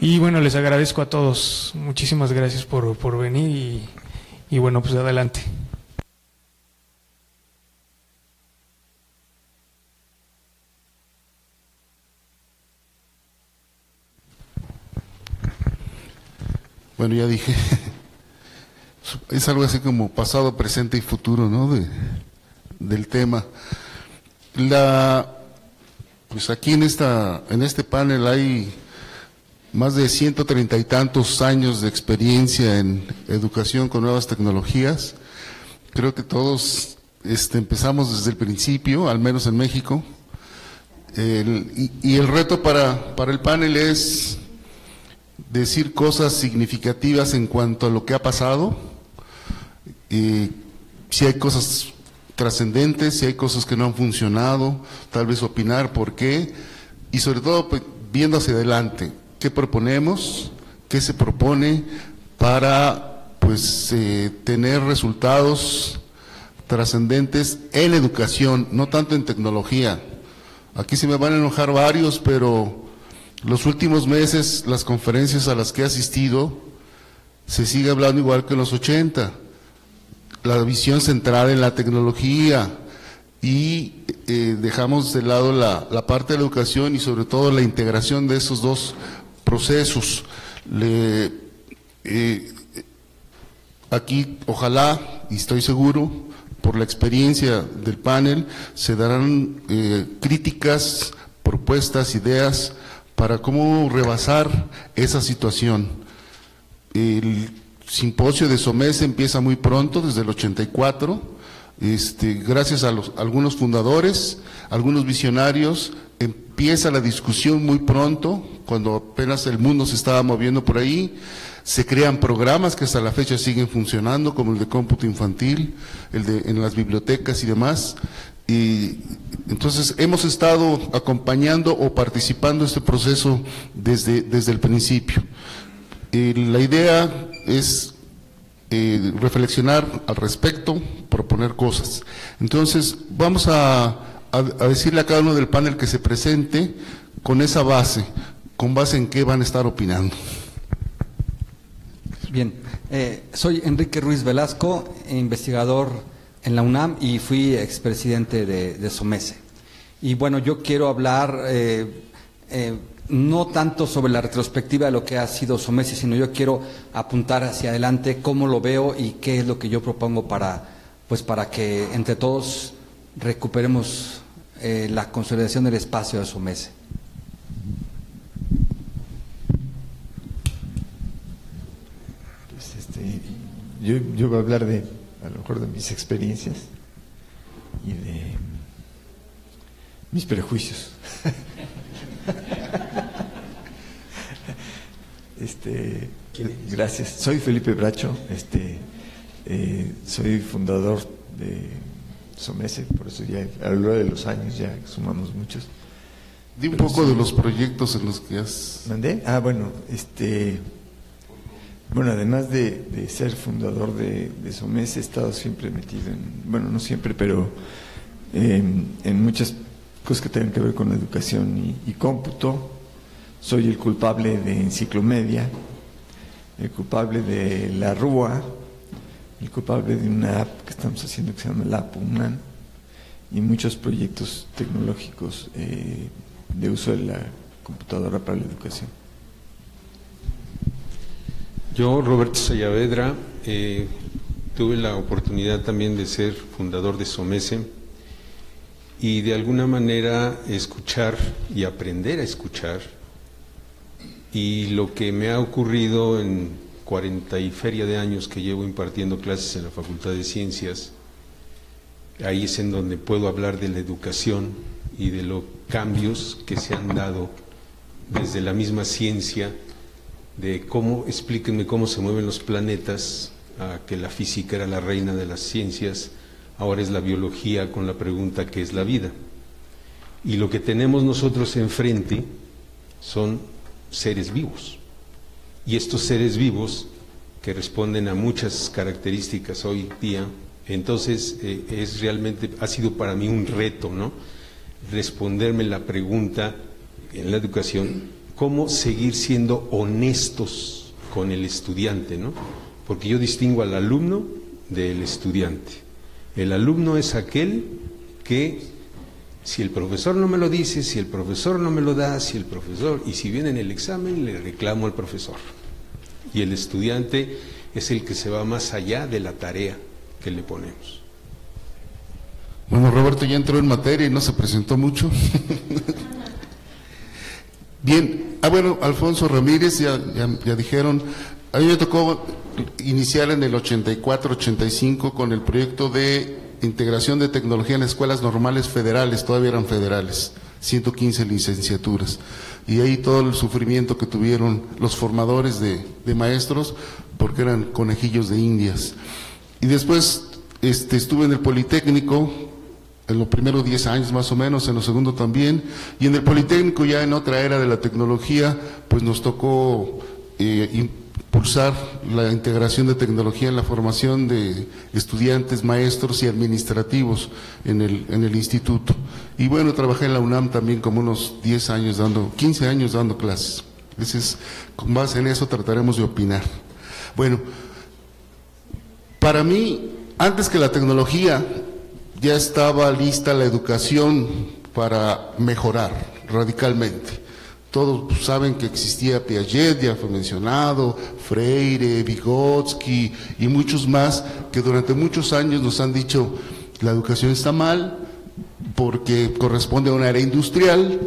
Y bueno, les agradezco a todos, muchísimas gracias por venir y bueno, pues adelante. Bueno, ya dije, es algo así como pasado, presente y futuro, ¿no? Del tema. Pues aquí en este panel hay más de 130 y tantos años de experiencia en educación con nuevas tecnologías. Creo que todos empezamos desde el principio, al menos en México. Y el reto para el panel es decir cosas significativas en cuanto a lo que ha pasado, si hay cosas trascendentes, si hay cosas que no han funcionado, tal vez opinar por qué, y sobre todo pues, viendo hacia adelante, qué proponemos, qué se propone para pues tener resultados trascendentes en educación, no tanto en tecnología. Aquí se me van a enojar varios, pero los últimos meses, las conferencias a las que he asistido, se sigue hablando igual que en los 80, la visión centrada en la tecnología y dejamos de lado la parte de la educación y sobre todo la integración de esos dos procesos. Aquí, ojalá, y estoy seguro, por la experiencia del panel, se darán críticas, propuestas, ideas para cómo rebasar esa situación. El simposio de SOMESE empieza muy pronto, desde el 84, gracias a algunos fundadores, algunos visionarios, empieza la discusión muy pronto, cuando apenas el mundo se estaba moviendo por ahí. Se crean programas que hasta la fecha siguen funcionando, como el de cómputo infantil, en las bibliotecas y demás. Y entonces hemos estado acompañando o participando en este proceso desde el principio. La idea es reflexionar al respecto, proponer cosas. Entonces vamos a decirle a cada uno del panel que se presente con esa base, con base en qué van a estar opinando. Bien, soy Enrique Ruiz Velasco, investigador en la UNAM y fui expresidente de SOMESE. Y bueno, yo quiero hablar no tanto sobre la retrospectiva de lo que ha sido SOMESE, sino yo quiero apuntar hacia adelante cómo lo veo y qué es lo que yo propongo para que entre todos recuperemos la consolidación del espacio de SOMESE. Yo voy a hablar a lo mejor de mis experiencias y de mis prejuicios. Gracias. Soy Felipe Bracho, soy fundador de SOMESE, por eso ya a lo largo de los años ya sumamos muchos. Di un poco de los proyectos en los que has... ¿Mandé? Bueno, bueno, además de ser fundador de SOMESE, he estado siempre metido bueno, no siempre, pero en muchas cosas que tienen que ver con educación y cómputo. Soy el culpable de Enciclomedia, el culpable de la RUA, el culpable de una app que estamos haciendo que se llama la app UNAM, y muchos proyectos tecnológicos de uso de la computadora para la educación. Yo, Roberto Sayavedra, tuve la oportunidad también de ser fundador de SOMESE y de alguna manera escuchar y aprender a escuchar, y lo que me ha ocurrido en 40 y feria de años que llevo impartiendo clases en la Facultad de Ciencias, ahí es en donde puedo hablar de la educación y de los cambios que se han dado desde la misma ciencia, de cómo, explíquenme cómo se mueven los planetas, a que la física era la reina de las ciencias, ahora es la biología con la pregunta ¿qué es la vida? Y lo que tenemos nosotros enfrente son seres vivos, y estos seres vivos que responden a muchas características hoy día, entonces es realmente, ha sido para mí un reto, ¿no? Responderme la pregunta en la educación, cómo seguir siendo honestos con el estudiante, ¿no? Porque yo distingo al alumno del estudiante. El alumno es aquel que, si el profesor no me lo dice, si el profesor no me lo da, y si viene en el examen, le reclamo al profesor. Y el estudiante es el que se va más allá de la tarea que le ponemos. Bueno, Roberto ya entró en materia y no se presentó mucho. Bien, bueno, Alfonso Ramírez, ya dijeron, a mí me tocó iniciar en el 84-85 con el proyecto de integración de tecnología en escuelas normales federales, todavía eran federales, 115 licenciaturas. Y ahí todo el sufrimiento que tuvieron los formadores de maestros, porque eran conejillos de indias. Y después estuve en el Politécnico, en los primeros 10 años más o menos, en los segundos también, y en el Politécnico ya en otra era de la tecnología, pues nos tocó impulsar la integración de tecnología en la formación de estudiantes, maestros y administrativos en el instituto. Y bueno, trabajé en la UNAM también como unos 10 años 15 años dando clases. Entonces, con base en eso trataremos de opinar. Bueno, para mí, antes que la tecnología, ya estaba lista la educación para mejorar radicalmente. Todos saben que existía Piaget, ya fue mencionado, Freire, Vygotsky y muchos más que durante muchos años nos han dicho la educación está mal porque corresponde a una era industrial.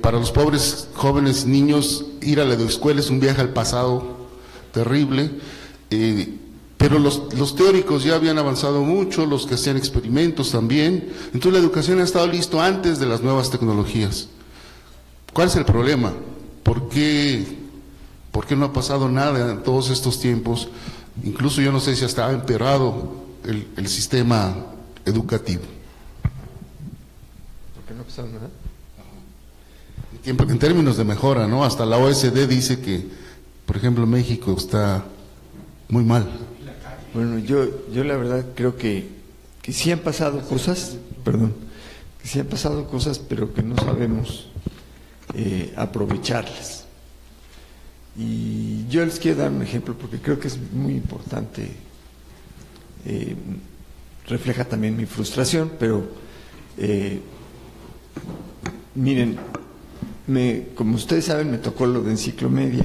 Para los pobres jóvenes niños ir a la escuela es un viaje al pasado terrible. Pero los teóricos ya habían avanzado mucho, los que hacían experimentos también. Entonces la educación ha estado listo antes de las nuevas tecnologías. ¿Cuál es el problema? ¿Por qué no ha pasado nada en todos estos tiempos? Incluso yo no sé si hasta ha empeorado el sistema educativo. ¿Por qué no ha pasado nada? En términos de mejora, ¿no? Hasta la OSD dice que, por ejemplo, México está muy mal. Bueno, yo la verdad creo que sí han pasado cosas, que sí han pasado cosas, pero que no sabemos aprovecharlas. Y yo les quiero dar un ejemplo porque creo que es muy importante, refleja también mi frustración, pero miren, como ustedes saben, me tocó lo de Enciclomedia.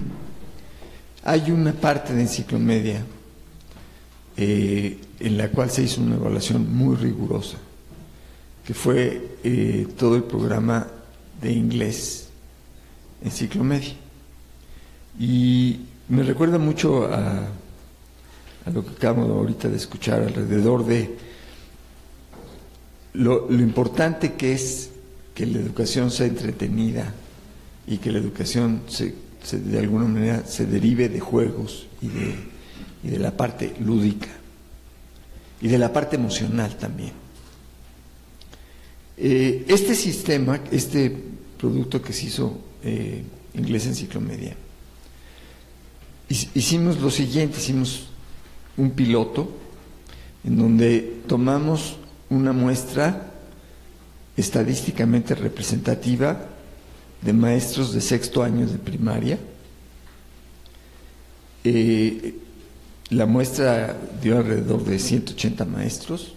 Hay una parte de Enciclomedia en la cual se hizo una evaluación muy rigurosa, que fue todo el programa de inglés Enciclomedia. Y me recuerda mucho a lo que acabo ahorita de escuchar alrededor de lo importante que es que la educación sea entretenida y que la educación de alguna manera se derive de juegos y de la parte lúdica y de la parte emocional también. Este sistema, este producto que se hizo Inglés Enciclomedia, hicimos lo siguiente, hicimos un piloto en donde tomamos una muestra estadísticamente representativa de maestros de sexto año de primaria. La muestra dio alrededor de 180 maestros.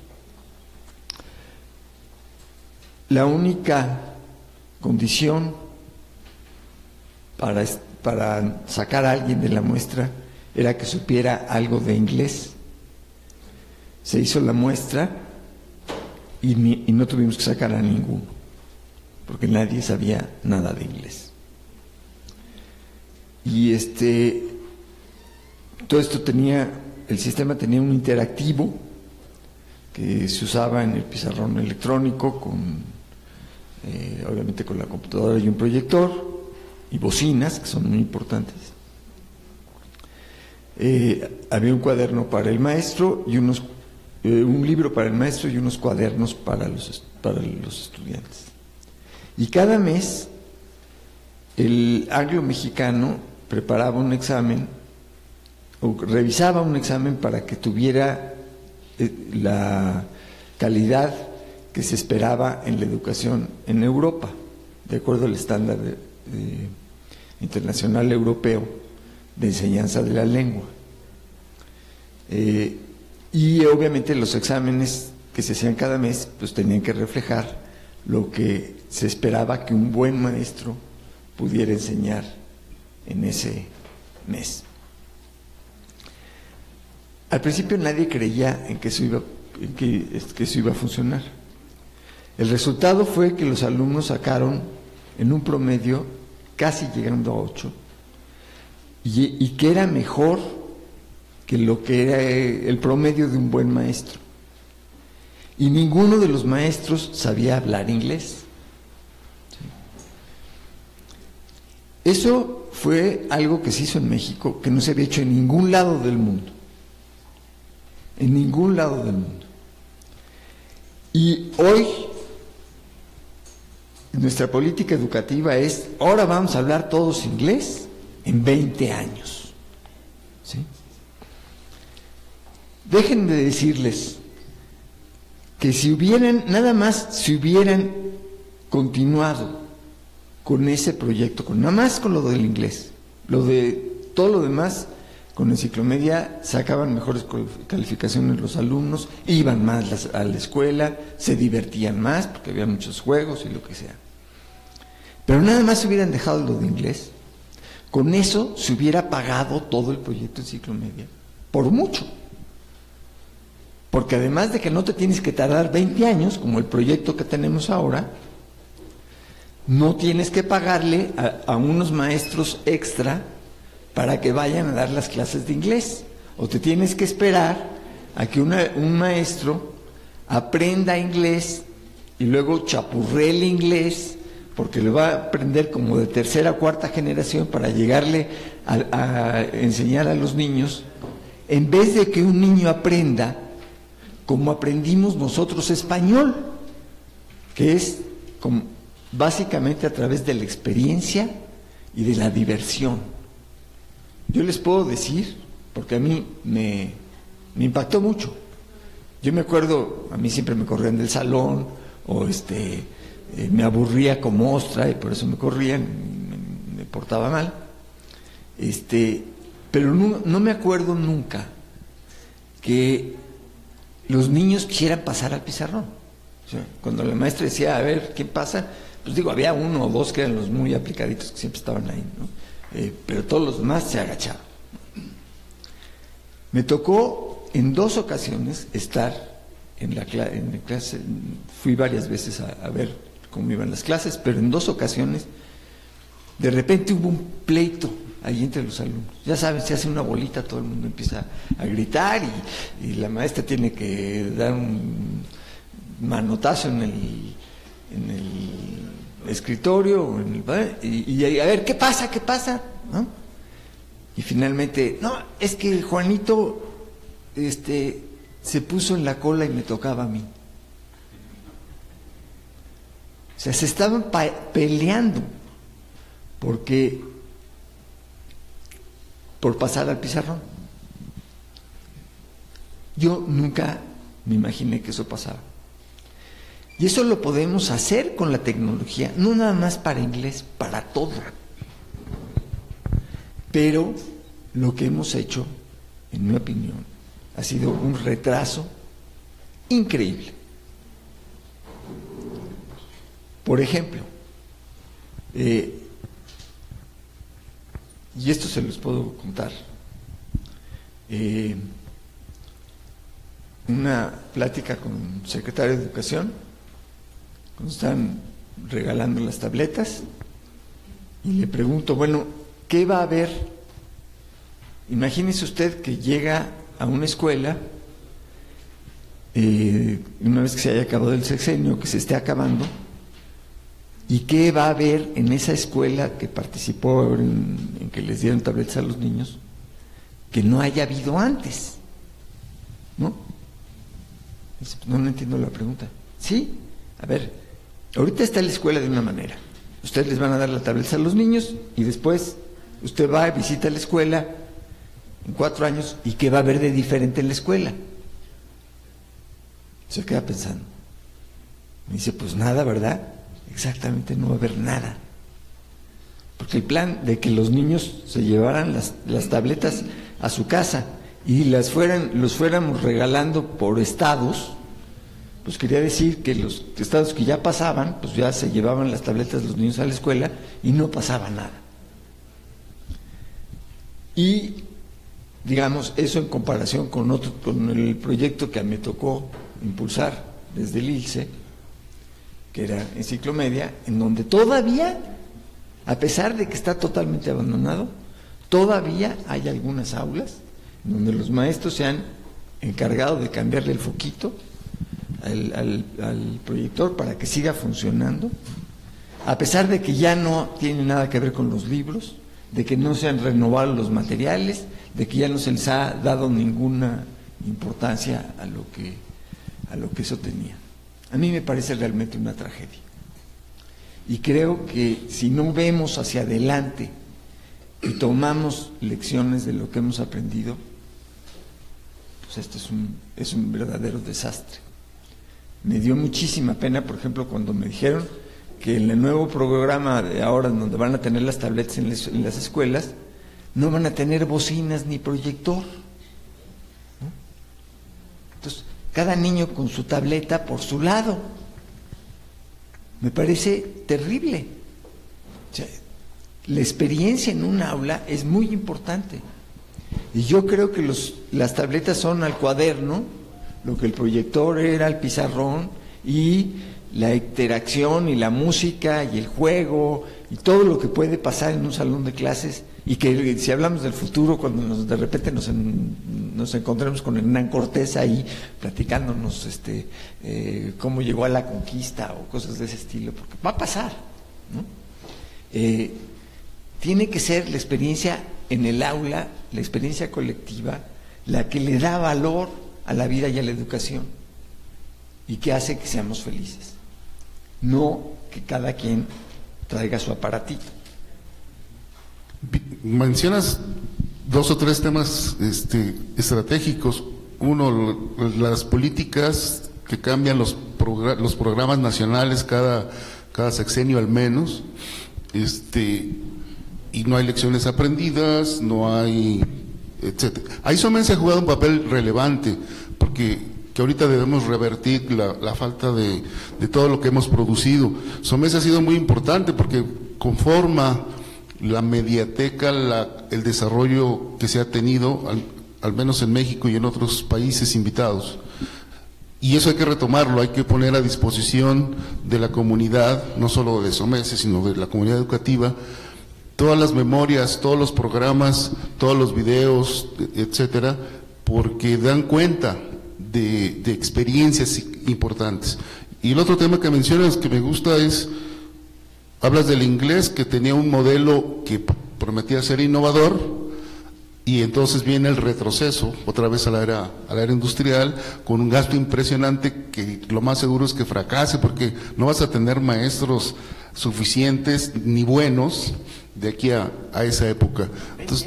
La única condición para sacar a alguien de la muestra era que supiera algo de inglés. Se hizo la muestra y no tuvimos que sacar a ninguno, porque nadie sabía nada de inglés. Y todo esto el sistema tenía un interactivo que se usaba en el pizarrón electrónico, obviamente con la computadora y un proyector, y bocinas, que son muy importantes. Había un cuaderno para el maestro y un libro para el maestro y unos cuadernos para los estudiantes. Y cada mes el anglo-mexicano preparaba un examen o revisaba un examen para que tuviera la calidad que se esperaba en la educación en Europa, de acuerdo al estándar internacional europeo de enseñanza de la lengua. Y obviamente los exámenes que se hacían cada mes pues tenían que reflejar lo que se esperaba que un buen maestro pudiera enseñar en ese mes. Al principio nadie creía en que eso iba a funcionar. El resultado fue que los alumnos sacaron en un promedio casi llegando a 8 y que era mejor que lo que era el promedio de un buen maestro. Y ninguno de los maestros sabía hablar inglés. Eso fue algo que se hizo en México, que no se había hecho en ningún lado del mundo. En ningún lado del mundo. Y hoy nuestra política educativa es, ahora vamos a hablar todos inglés en 20 años. ¿Sí? Déjenme decirles que si hubieran, nada más si hubieran continuado con ese proyecto, nada más con lo del inglés, todo lo demás, con Enciclomedia sacaban mejores calificaciones los alumnos, iban más a la escuela, se divertían más porque había muchos juegos y lo que sea. Pero nada más si hubieran dejado lo de inglés, con eso se hubiera pagado todo el proyecto Enciclomedia, por mucho. Porque además de que no te tienes que tardar 20 años, como el proyecto que tenemos ahora, no tienes que pagarle a unos maestros extra para que vayan a dar las clases de inglés. O te tienes que esperar a que un maestro aprenda inglés y luego chapurree el inglés, porque le va a aprender como de tercera o cuarta generación para llegarle a enseñar a los niños, en vez de que un niño aprenda como aprendimos nosotros español, que es básicamente a través de la experiencia y de la diversión. Yo les puedo decir, porque a mí me impactó mucho. Yo me acuerdo, a mí siempre me corrían del salón, o me aburría como ostra y por eso me corrían, me portaba mal. Pero no me acuerdo nunca que los niños quisieran pasar al pizarrón. O sea, cuando la maestra decía, a ver, ¿qué pasa? Pues digo, había uno o dos que eran los muy aplicaditos que siempre estaban ahí, ¿no? Pero todos los demás se agachaban. Me tocó en 2 ocasiones estar en la clase, fui varias veces a ver cómo iban las clases, pero en 2 ocasiones de repente hubo un pleito ahí entre los alumnos. Ya saben, se hace una bolita, todo el mundo empieza a gritar y la maestra tiene que dar un manotazo en el escritorio y a ver, ¿qué pasa? ¿No? Y finalmente, no, es que Juanito se puso en la cola y me tocaba a mí. O sea, se estaban peleando por pasar al pizarrón. Yo nunca me imaginé que eso pasara. Y eso lo podemos hacer con la tecnología, no nada más para inglés, para todo. Pero lo que hemos hecho, en mi opinión, ha sido un retraso increíble. Por ejemplo, y esto se los puedo contar, una plática con el secretario de Educación, cuando están regalando las tabletas, y le pregunto, bueno, ¿qué va a haber? Imagínese usted que llega a una escuela, una vez que se haya acabado el sexenio, que se esté acabando, ¿y qué va a haber en esa escuela que participó en que les dieron tabletas a los niños que no haya habido antes? ¿No? Dice, pues no entiendo la pregunta. Sí, a ver, ahorita está la escuela de una manera. Ustedes les van a dar la tableta a los niños y después usted va y visita la escuela en 4 años, ¿y qué va a haber de diferente en la escuela? Se queda pensando. Me dice, pues nada, ¿verdad? Exactamente, no va a haber nada. porque el plan de que los niños se llevaran las tabletas a su casa y los fuéramos regalando por estados, pues quería decir que los estados que ya pasaban, pues ya se llevaban las tabletas los niños a la escuela y no pasaba nada. Y digamos, eso en comparación con el proyecto que me tocó impulsar desde el ILSE, que era Enciclomedia, en donde todavía, a pesar de que está totalmente abandonado, todavía hay algunas aulas donde los maestros se han encargado de cambiarle el foquito al proyector para que siga funcionando, a pesar de que ya no tiene nada que ver con los libros, de que no se han renovado los materiales, de que ya no se les ha dado ninguna importancia a lo que eso tenía. A mí me parece realmente una tragedia. Y creo que si no vemos hacia adelante y tomamos lecciones de lo que hemos aprendido, pues esto es un verdadero desastre. Me dio muchísima pena, por ejemplo, cuando me dijeron que en el nuevo programa de ahora, donde van a tener las tabletas en las escuelas, no van a tener bocinas ni proyector, ¿no? Entonces, cada niño con su tableta por su lado. Me parece terrible. O sea, la experiencia en un aula es muy importante. Y yo creo que las tabletas son al cuaderno, lo que el proyector era al pizarrón, y la interacción y la música y el juego y todo lo que puede pasar en un salón de clases, y que si hablamos del futuro, cuando de repente nos encontremos con Hernán Cortés ahí platicándonos cómo llegó a la conquista o cosas de ese estilo, porque va a pasar, ¿no? Tiene que ser la experiencia en el aula, la experiencia colectiva, la que le da valor a la vida y a la educación y que hace que seamos felices, no que cada quien traiga su aparatito. Mencionas 2 o 3 temas estratégicos. Uno, las políticas que cambian los programas nacionales cada sexenio al menos, y no hay lecciones aprendidas, no hay, etcétera. Ahí SOMES ha jugado un papel relevante, porque que ahorita debemos revertir la falta de todo lo que hemos producido. SOMES ha sido muy importante porque conforma la mediateca, el desarrollo que se ha tenido, al menos en México y en otros países invitados. Y eso hay que retomarlo, hay que poner a disposición de la comunidad, no solo de SOMES, sino de la comunidad educativa, todas las memorias, todos los programas, todos los videos, etcétera, porque dan cuenta de experiencias importantes. Y el otro tema que mencionas que me gusta es, hablas del inglés, que tenía un modelo que prometía ser innovador, y entonces viene el retroceso, otra vez a la era industrial, con un gasto impresionante que lo más seguro es que fracase, porque no vas a tener maestros suficientes ni buenos de aquí a esa época. Entonces,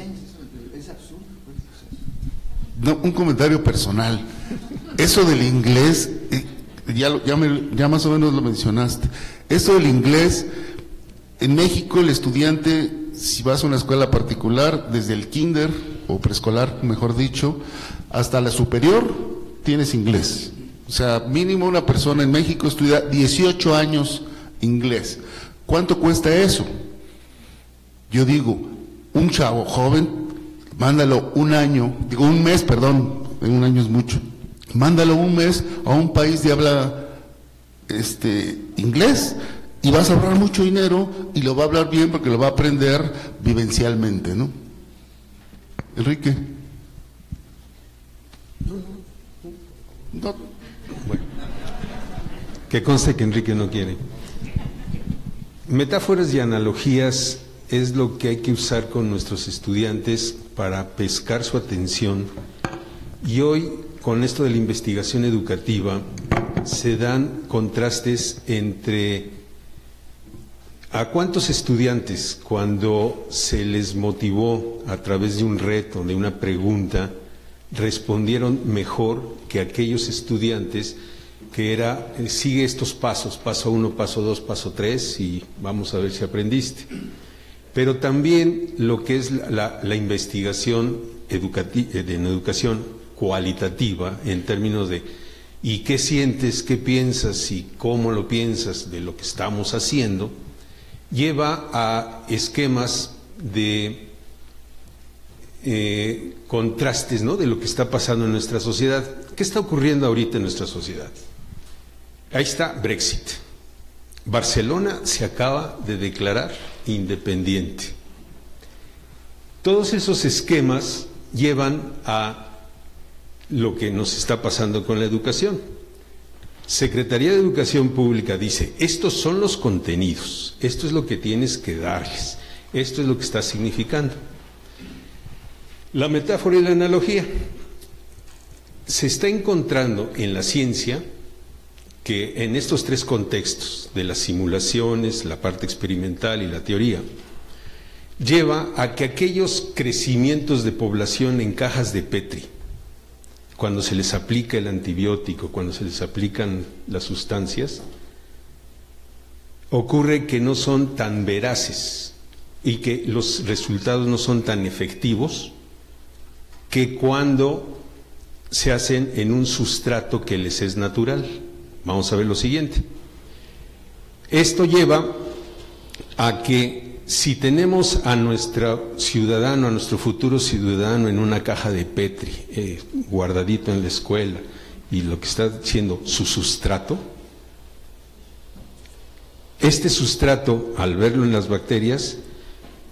no, un comentario personal. Eso del inglés, ya más o menos lo mencionaste. Eso del inglés, en México el estudiante, si vas a una escuela particular, desde el kinder o preescolar, mejor dicho, hasta la superior, tienes inglés. O sea, mínimo una persona en México estudia 18 años inglés. ¿Cuánto cuesta eso? Yo digo, un chavo joven, mándalo un mes, un año es mucho, mándalo un mes a un país de habla inglés, y vas a ahorrar mucho dinero y lo va a hablar bien porque lo va a aprender vivencialmente, ¿no? Enrique. No. Bueno, que conste que Enrique no quiere. Metáforas y analogías es lo que hay que usar con nuestros estudiantes para pescar su atención, y hoy con esto de la investigación educativa se dan contrastes entre a cuántos estudiantes, cuando se les motivó a través de un reto, de una pregunta, respondieron mejor que aquellos estudiantes que era, sigue estos pasos, paso 1, paso 2, paso 3 y vamos a ver si aprendiste. pero también lo que es la investigación en educación cualitativa, en términos de ¿y qué sientes, qué piensas y cómo lo piensas de lo que estamos haciendo?, lleva a esquemas de contrastes, ¿no?, de lo que está pasando en nuestra sociedad. ¿Qué está ocurriendo ahorita en nuestra sociedad? Ahí está Brexit. Barcelona se acaba de declarar independiente. Todos esos esquemas llevan a lo que nos está pasando con la educación. Secretaría de Educación Pública dice, estos son los contenidos, esto es lo que tienes que darles, esto es lo que está significando. La metáfora y la analogía. Se está encontrando en la ciencia que en estos tres contextos, de las simulaciones, la parte experimental y la teoría, lleva a que aquellos crecimientos de población en cajas de Petri, cuando se les aplica el antibiótico, cuando se les aplican las sustancias, ocurre que no son tan veraces y que los resultados no son tan efectivos que cuando se hacen en un sustrato que les es natural. Vamos a ver lo siguiente. Esto lleva a que si tenemos a nuestro ciudadano, a nuestro futuro ciudadano en una caja de Petri, guardadito en la escuela, y lo que está siendo su sustrato, este sustrato, al verlo en las bacterias,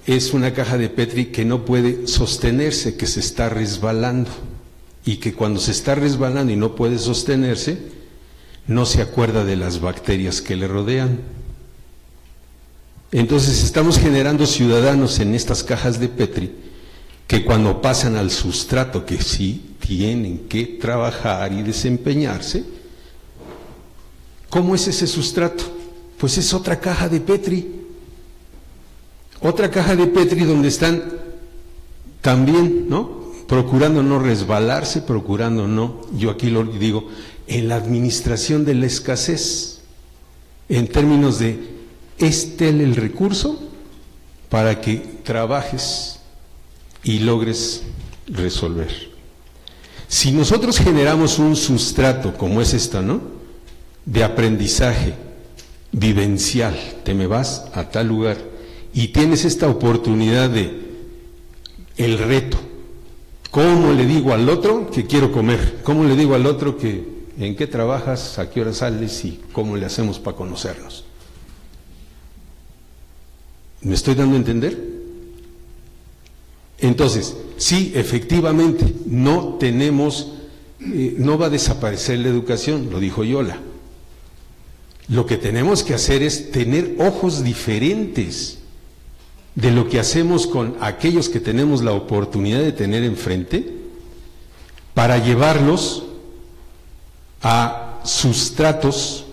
es una caja de Petri que no puede sostenerse, que se está resbalando, y que cuando se está resbalando y no puede sostenerse, no se acuerda de las bacterias que le rodean. Entonces estamos generando ciudadanos en estas cajas de Petri que cuando pasan al sustrato, que sí tienen que trabajar y desempeñarse, ¿cómo es ese sustrato? Pues es otra caja de Petri. Otra caja de Petri donde están también, ¿no?, procurando no resbalarse, procurando no, yo aquí lo digo, en la administración de la escasez, en términos de, es el recurso para que trabajes y logres resolver. Si nosotros generamos un sustrato como es esto, ¿no?, de aprendizaje vivencial, te me vas a tal lugar y tienes esta oportunidad de el reto. ¿Cómo le digo al otro que quiero comer? ¿Cómo le digo al otro que en qué trabajas, a qué hora sales y cómo le hacemos para conocernos? ¿Me estoy dando a entender? Entonces, sí, efectivamente, no tenemos, no va a desaparecer la educación, lo dijo Yola. Lo que tenemos que hacer es tener ojos diferentes de lo que hacemos con aquellos que tenemos la oportunidad de tener enfrente, para llevarlos a sustratos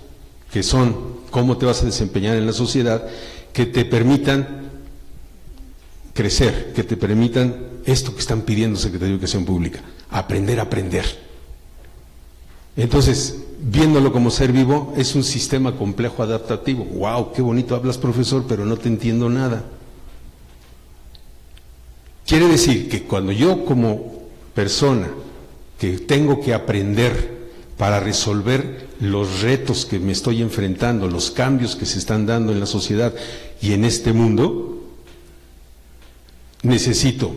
que son cómo te vas a desempeñar en la sociedad, que te permitan crecer, que te permitan esto que están pidiendo Secretaría de Educación Pública, aprender a aprender. Entonces, viéndolo como ser vivo, es un sistema complejo adaptativo. ¡Wow! ¡Qué bonito hablas, profesor! Pero no te entiendo nada. Quiere decir que cuando yo como persona que tengo que aprender para resolver los retos que me estoy enfrentando, los cambios que se están dando en la sociedad y en este mundo, necesito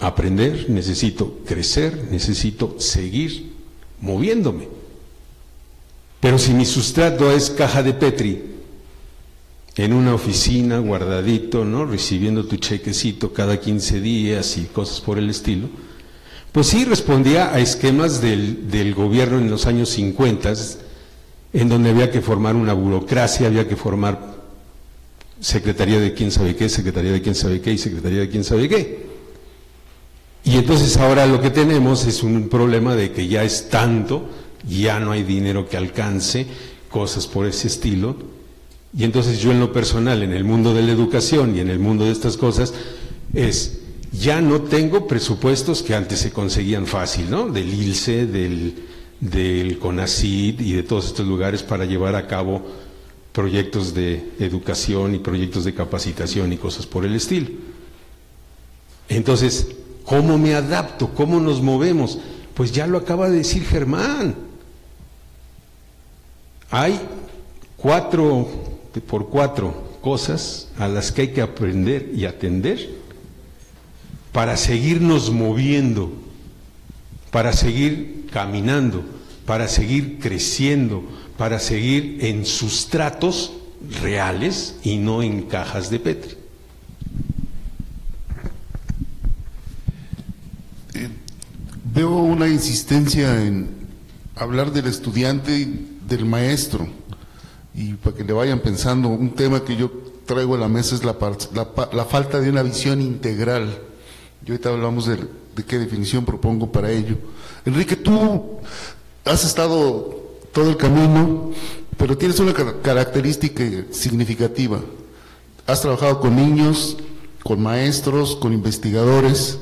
aprender, necesito crecer, necesito seguir moviéndome. Pero si mi sustrato es caja de Petri, en una oficina, guardadito, ¿no?, recibiendo tu chequecito cada 15 días y cosas por el estilo, pues sí respondía a esquemas del gobierno en los años 50, en donde había que formar una burocracia, había que formar secretaría de quién sabe qué, secretaría de quién sabe qué y secretaría de quién sabe qué. Y entonces ahora lo que tenemos es un problema de que ya es tanto, ya no hay dinero que alcance, cosas por ese estilo. Y entonces yo en lo personal, en el mundo de la educación y en el mundo de estas cosas, ya no tengo presupuestos que antes se conseguían fácil, ¿no?, del ILSE, del CONACYT y de todos estos lugares para llevar a cabo proyectos de educación y proyectos de capacitación y cosas por el estilo. Entonces, ¿cómo me adapto? ¿Cómo nos movemos? Pues ya lo acaba de decir Germán. Hay 4x4 cosas a las que hay que aprender y atender para seguirnos moviendo, para seguir caminando, para seguir creciendo, para seguir en sustratos reales y no en cajas de Petri. Veo una insistencia en hablar del estudiante y del maestro, y para que le vayan pensando, un tema que yo traigo a la mesa es la falta de una visión integral. Y ahorita hablamos de qué definición propongo para ello. Enrique, tú has estado todo el camino, pero tienes una característica significativa. Has trabajado con niños, con maestros, con investigadores,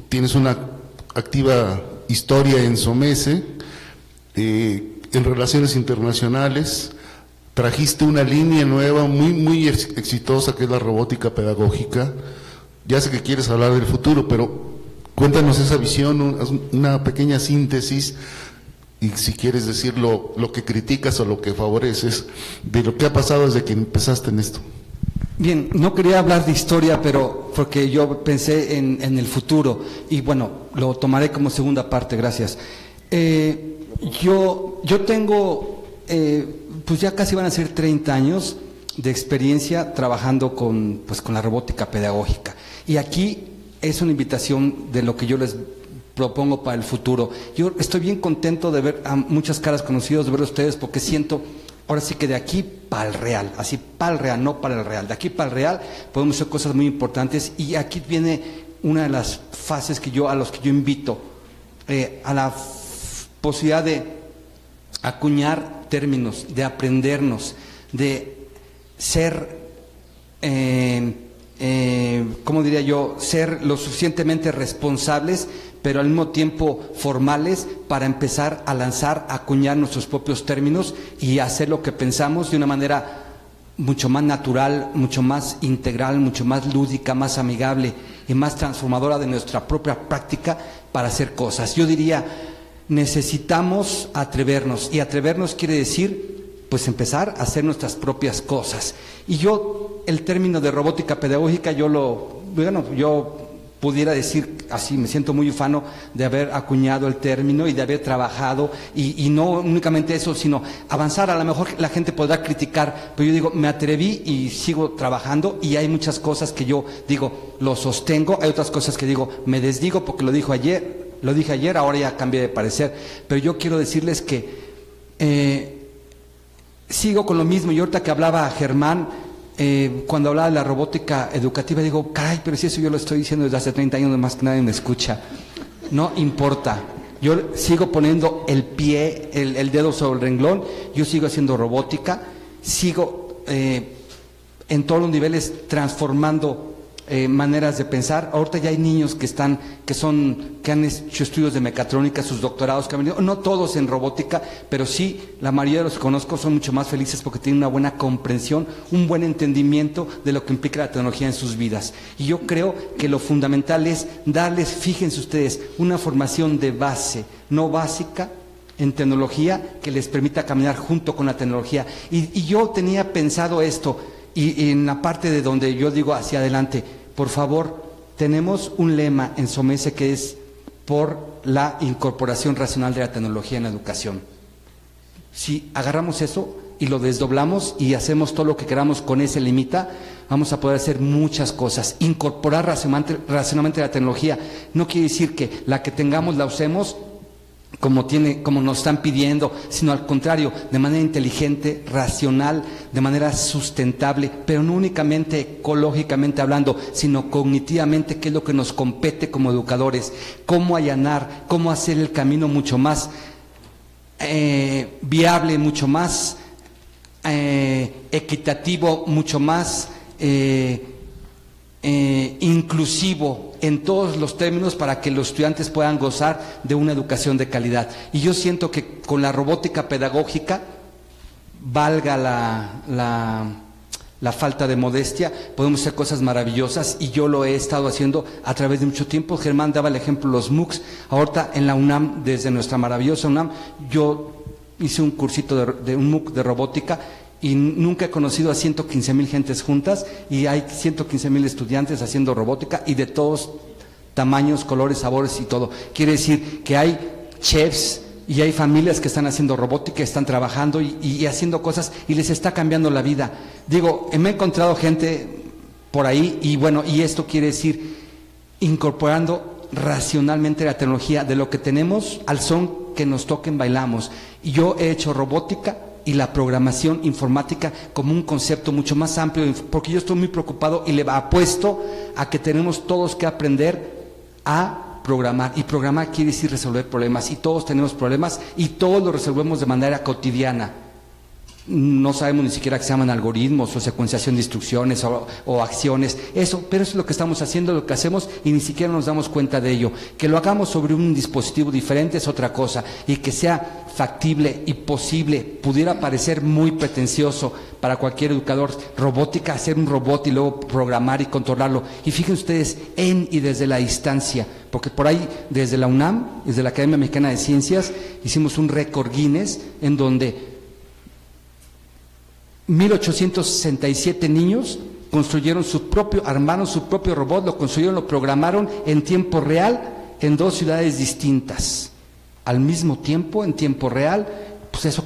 tienes una activa historia en SOMESE, en relaciones internacionales, trajiste una línea nueva muy exitosa que es la robótica pedagógica. Ya sé que quieres hablar del futuro, pero cuéntanos esa visión, una pequeña síntesis, y si quieres decir lo que criticas o lo que favoreces, de lo que ha pasado desde que empezaste en esto. Bien, no quería hablar de historia, pero porque yo pensé en el futuro, y bueno, lo tomaré como segunda parte, gracias. Yo tengo, pues ya casi van a ser 30 años de experiencia trabajando con la robótica pedagógica. Y aquí es una invitación de lo que yo les propongo para el futuro. Yo estoy bien contento de ver a muchas caras conocidas, de ver a ustedes, porque siento, ahora sí que de aquí para el real, así para el real, no para el real, de aquí para el real podemos hacer cosas muy importantes, y aquí viene una de las fases a los que yo invito, a la posibilidad de acuñar términos, de aprendernos, de ser, ¿cómo diría yo?, ser lo suficientemente responsables, pero al mismo tiempo formales, para empezar a lanzar, a acuñar nuestros propios términos y hacer lo que pensamos de una manera mucho más natural, mucho más integral, mucho más lúdica, más amigable y más transformadora de nuestra propia práctica para hacer cosas. Yo diría, necesitamos atrevernos, y atrevernos quiere decir, pues, empezar a hacer nuestras propias cosas. Y yo, el término de robótica pedagógica, yo pudiera decir así, me siento muy ufano de haber acuñado el término y de haber trabajado, y no únicamente eso, sino avanzar. A lo mejor la gente podrá criticar, pero yo digo, me atreví y sigo trabajando, y hay muchas cosas que yo digo, lo sostengo, hay otras cosas que digo, me desdigo porque lo dije ayer, ahora ya cambié de parecer, pero yo quiero decirles que sigo con lo mismo. Y ahorita que hablaba Germán, cuando hablaba de la robótica educativa, digo, caray, pero si eso yo lo estoy diciendo desde hace 30 años, más que nadie me escucha. No importa, yo sigo poniendo el pie, el dedo sobre el renglón, yo sigo haciendo robótica, sigo en todos los niveles transformando maneras de pensar. Ahorita ya hay niños que han hecho estudios de mecatrónica, sus doctorados que han venido, no todos en robótica, pero sí, la mayoría de los que conozco son mucho más felices porque tienen una buena comprensión, un buen entendimiento de lo que implica la tecnología en sus vidas. Y yo creo que lo fundamental es darles, fíjense ustedes, una formación de base, no básica, en tecnología, que les permita caminar junto con la tecnología. Y yo tenía pensado esto, y en la parte de donde yo digo hacia adelante, por favor, tenemos un lema en SOMESE que es por la incorporación racional de la tecnología en la educación. Si agarramos eso y lo desdoblamos y hacemos todo lo que queramos con ese limita, vamos a poder hacer muchas cosas. Incorporar racionalmente la tecnología no quiere decir que la que tengamos la usemos como nos están pidiendo, sino al contrario, de manera inteligente, racional, de manera sustentable, pero no únicamente ecológicamente hablando, sino cognitivamente, que es lo que nos compete como educadores, cómo allanar, cómo hacer el camino mucho más viable, mucho más equitativo, mucho más inclusivo en todos los términos, para que los estudiantes puedan gozar de una educación de calidad. Y yo siento que con la robótica pedagógica valga la falta de modestia, podemos hacer cosas maravillosas, y yo lo he estado haciendo a través de mucho tiempo. Germán daba el ejemplo de los MOOCs. Ahorita en la UNAM, desde nuestra maravillosa UNAM, yo hice un cursito de un MOOC de robótica, y nunca he conocido a 115,000 gentes juntas, y hay 115,000 estudiantes haciendo robótica, y de todos tamaños, colores, sabores y todo. Quiere decir que hay chefs y hay familias que están haciendo robótica, están trabajando y haciendo cosas, y les está cambiando la vida. Digo, me he encontrado gente por ahí, y bueno, y esto quiere decir incorporando racionalmente la tecnología de lo que tenemos al son que nos toquen, bailamos. Y yo he hecho robótica y la programación informática como un concepto mucho más amplio, porque yo estoy muy preocupado y le apuesto a que tenemos todos que aprender a programar, y programar quiere decir resolver problemas, y todos tenemos problemas y todos los resolvemos de manera cotidiana. No sabemos ni siquiera que se llaman algoritmos o secuenciación de instrucciones o acciones, pero eso es lo que estamos haciendo, lo que hacemos, y ni siquiera nos damos cuenta de ello. Que lo hagamos sobre un dispositivo diferente es otra cosa, y que sea factible y posible. Pudiera parecer muy pretencioso para cualquier educador, robótica, hacer un robot y luego programar y controlarlo. Y fíjense ustedes, en y desde la distancia, porque por ahí desde la UNAM, desde la Academia Mexicana de Ciencias, hicimos un récord Guinness en donde 1867 niños armaron su propio robot, lo construyeron, lo programaron en tiempo real en 2 ciudades distintas, al mismo tiempo, en tiempo real. Pues eso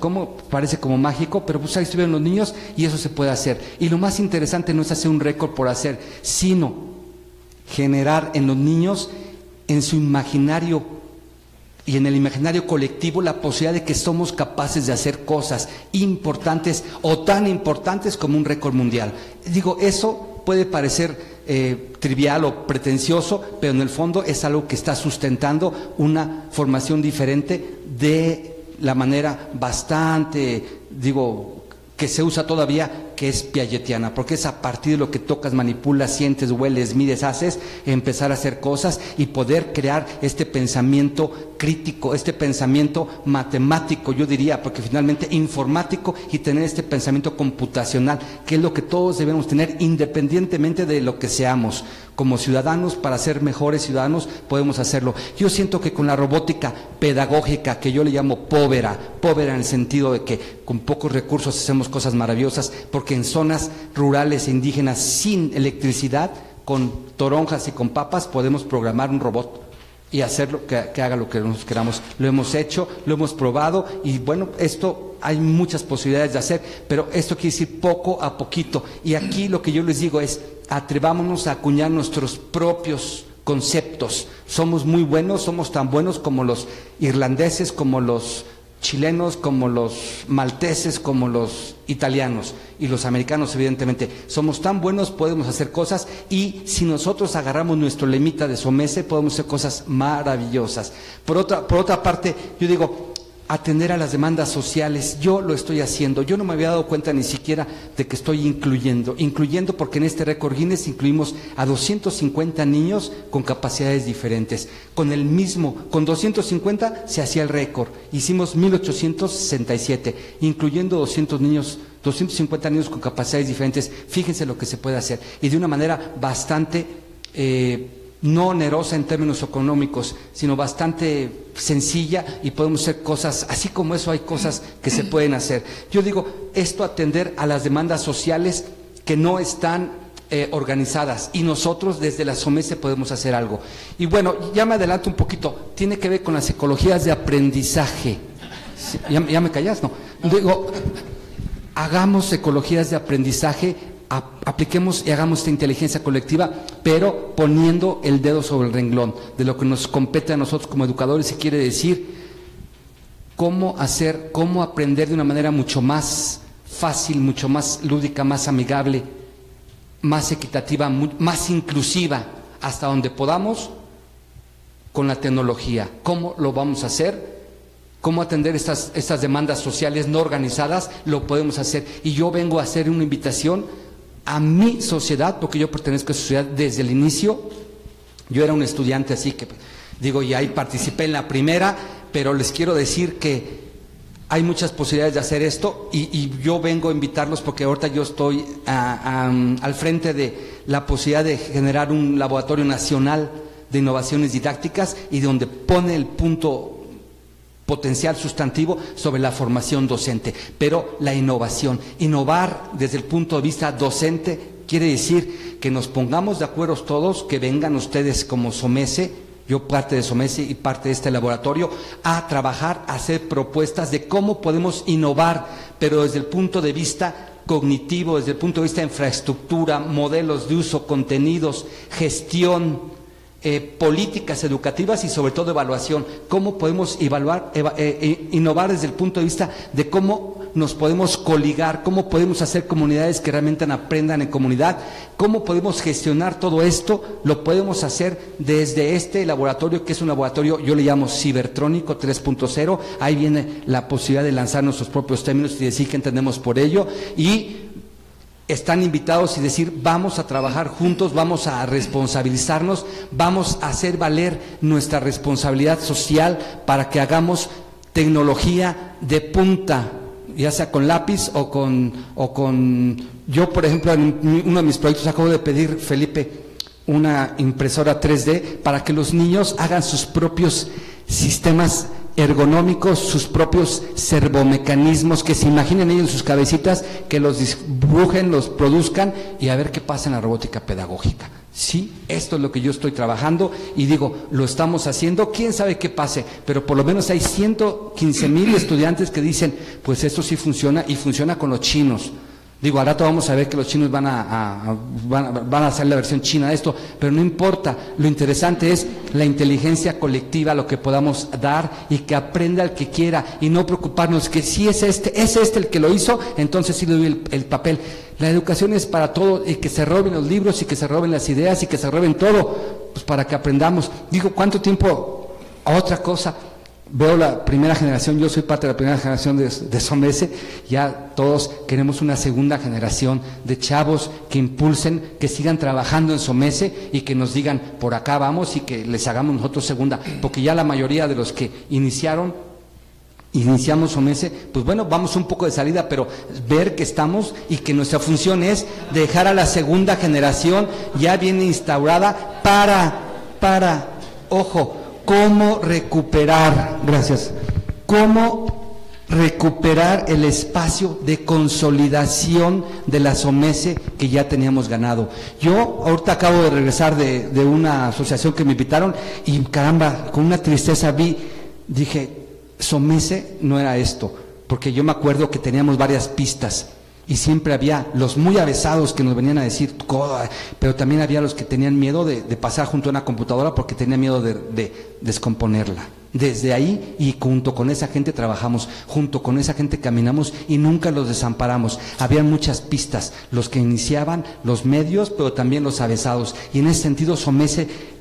parece como mágico, pero pues ahí estuvieron los niños, y eso se puede hacer. Y lo más interesante no es hacer un récord por hacer, sino generar en los niños, en su imaginario y en el imaginario colectivo, la posibilidad de que somos capaces de hacer cosas importantes o tan importantes como un récord mundial. Digo, eso puede parecer trivial o pretencioso, pero en el fondo es algo que está sustentando una formación diferente de la manera bastante, que se usa todavía, que es piagetiana, porque es a partir de lo que tocas, manipulas, sientes, hueles, mides, haces, empezar a hacer cosas y poder crear este pensamiento crítico, este pensamiento matemático, yo diría, porque finalmente informático, y tener este pensamiento computacional, que es lo que todos debemos tener independientemente de lo que seamos. Como ciudadanos, para ser mejores ciudadanos, podemos hacerlo. Yo siento que con la robótica pedagógica, que yo le llamo povera en el sentido de que con pocos recursos hacemos cosas maravillosas, porque en zonas rurales e indígenas sin electricidad, con toronjas y con papas, podemos programar un robot y hacerlo que haga lo que nosotros queramos. Lo hemos hecho, lo hemos probado, y bueno, esto hay muchas posibilidades de hacer, pero esto quiere decir poco a poquito. Y aquí lo que yo les digo es, atrevámonos a acuñar nuestros propios conceptos. Somos muy buenos, somos tan buenos como los irlandeses, como los chilenos, como los malteses, como los italianos y los americanos, evidentemente. Somos tan buenos, podemos hacer cosas, y si nosotros agarramos nuestro lemita de SOMECE, podemos hacer cosas maravillosas. Por otra parte, yo digo, atender a las demandas sociales. Yo lo estoy haciendo. Yo no me había dado cuenta ni siquiera de que estoy incluyendo, porque en este récord Guinness incluimos a 250 niños con capacidades diferentes. Con 250 se hacía el récord. Hicimos 1867, incluyendo 250 niños con capacidades diferentes. Fíjense lo que se puede hacer. Y de una manera bastante no onerosa en términos económicos, sino bastante sencilla, y podemos hacer cosas, así como eso hay cosas que se pueden hacer. Yo digo, esto atender a las demandas sociales que no están organizadas, y nosotros desde la SOMECE podemos hacer algo. Y bueno, ya me adelanto un poquito, tiene que ver con las ecologías de aprendizaje. ¿Ya me callas? No. Digo, hagamos ecologías de aprendizaje, apliquemos y hagamos esta inteligencia colectiva, pero poniendo el dedo sobre el renglón de lo que nos compete a nosotros como educadores, y quiere decir cómo aprender de una manera mucho más fácil, mucho más lúdica, más amigable, más equitativa, más inclusiva, hasta donde podamos con la tecnología. ¿Cómo lo vamos a hacer? ¿Cómo atender estas demandas sociales no organizadas? Lo podemos hacer. Y yo vengo a hacer una invitación a mi sociedad, porque yo pertenezco a esa sociedad desde el inicio. Yo era un estudiante, así que y ahí participé en la primera, pero les quiero decir que Hay muchas posibilidades de hacer esto y yo vengo a invitarlos porque ahorita yo estoy al frente de la posibilidad de generar un laboratorio nacional de innovaciones didácticas y donde pone el punto potencial sustantivo sobre la formación docente. Pero la innovación, innovar desde el punto de vista docente quiere decir que nos pongamos de acuerdo todos, que vengan ustedes como SOMESE, yo parte de SOMESE y parte de este laboratorio, a trabajar, a hacer propuestas de cómo podemos innovar, pero desde el punto de vista cognitivo, desde el punto de vista de infraestructura, modelos de uso, contenidos, gestión, políticas educativas y sobre todo evaluación. ¿Cómo podemos innovar desde el punto de vista de cómo nos podemos coligar, cómo podemos hacer comunidades que realmente aprendan en comunidad, cómo podemos gestionar todo esto? Lo podemos hacer desde este laboratorio, que es un laboratorio, yo le llamo cibertrónico 3.0, ahí viene la posibilidad de lanzar nuestros propios términos y decir qué entendemos por ello, y están invitados y decir, vamos a trabajar juntos, vamos a responsabilizarnos, vamos a hacer valer nuestra responsabilidad social para que hagamos tecnología de punta, ya sea con lápiz o con yo, por ejemplo, en uno de mis proyectos acabo de pedir, Felipe, una impresora 3D para que los niños hagan sus propios sistemas ergonómicos, sus propios servomecanismos, que se imaginen ellos en sus cabecitas, que los dibujen, los produzcan y a ver qué pasa en la robótica pedagógica. Sí, esto es lo que yo estoy trabajando y digo, lo estamos haciendo, quién sabe qué pase, pero por lo menos hay 115,000 estudiantes que dicen, pues esto sí funciona y funciona con los chinos. Digo, al rato vamos a ver que los chinos van a hacer la versión china de esto, pero no importa, lo interesante es la inteligencia colectiva, lo que podamos dar y que aprenda el que quiera y no preocuparnos que si es este el que lo hizo, entonces sí le doy el papel. La educación es para todo, y que se roben los libros y que se roben las ideas y que se roben todo, pues para que aprendamos. Digo, ¿cuánto tiempo? Otra cosa. Veo la primera generación, yo soy parte de la primera generación de SOMESE, ya todos queremos una segunda generación de chavos que impulsen, que sigan trabajando en SOMESE y que nos digan, por acá vamos, y que les hagamos nosotros segunda, porque ya la mayoría de los que iniciamos SOMESE, pues bueno, vamos un poco de salida, pero ver que estamos y que nuestra función es dejar a la segunda generación ya bien instaurada ojo, cómo recuperar el espacio de consolidación de la SOMESE que ya teníamos ganado. Yo ahorita acabo de regresar de una asociación que me invitaron y caramba, con una tristeza dije, SOMESE no era esto, porque yo me acuerdo que teníamos varias pistas. Y siempre había los muy avesados que nos venían a decir, pero también había los que tenían miedo de pasar junto a una computadora porque tenían miedo de descomponerla. Desde ahí y junto con esa gente trabajamos, junto con esa gente caminamos y nunca los desamparamos. Había muchas pistas, los que iniciaban, los medios, pero también los avesados. Y en ese sentido SOMESE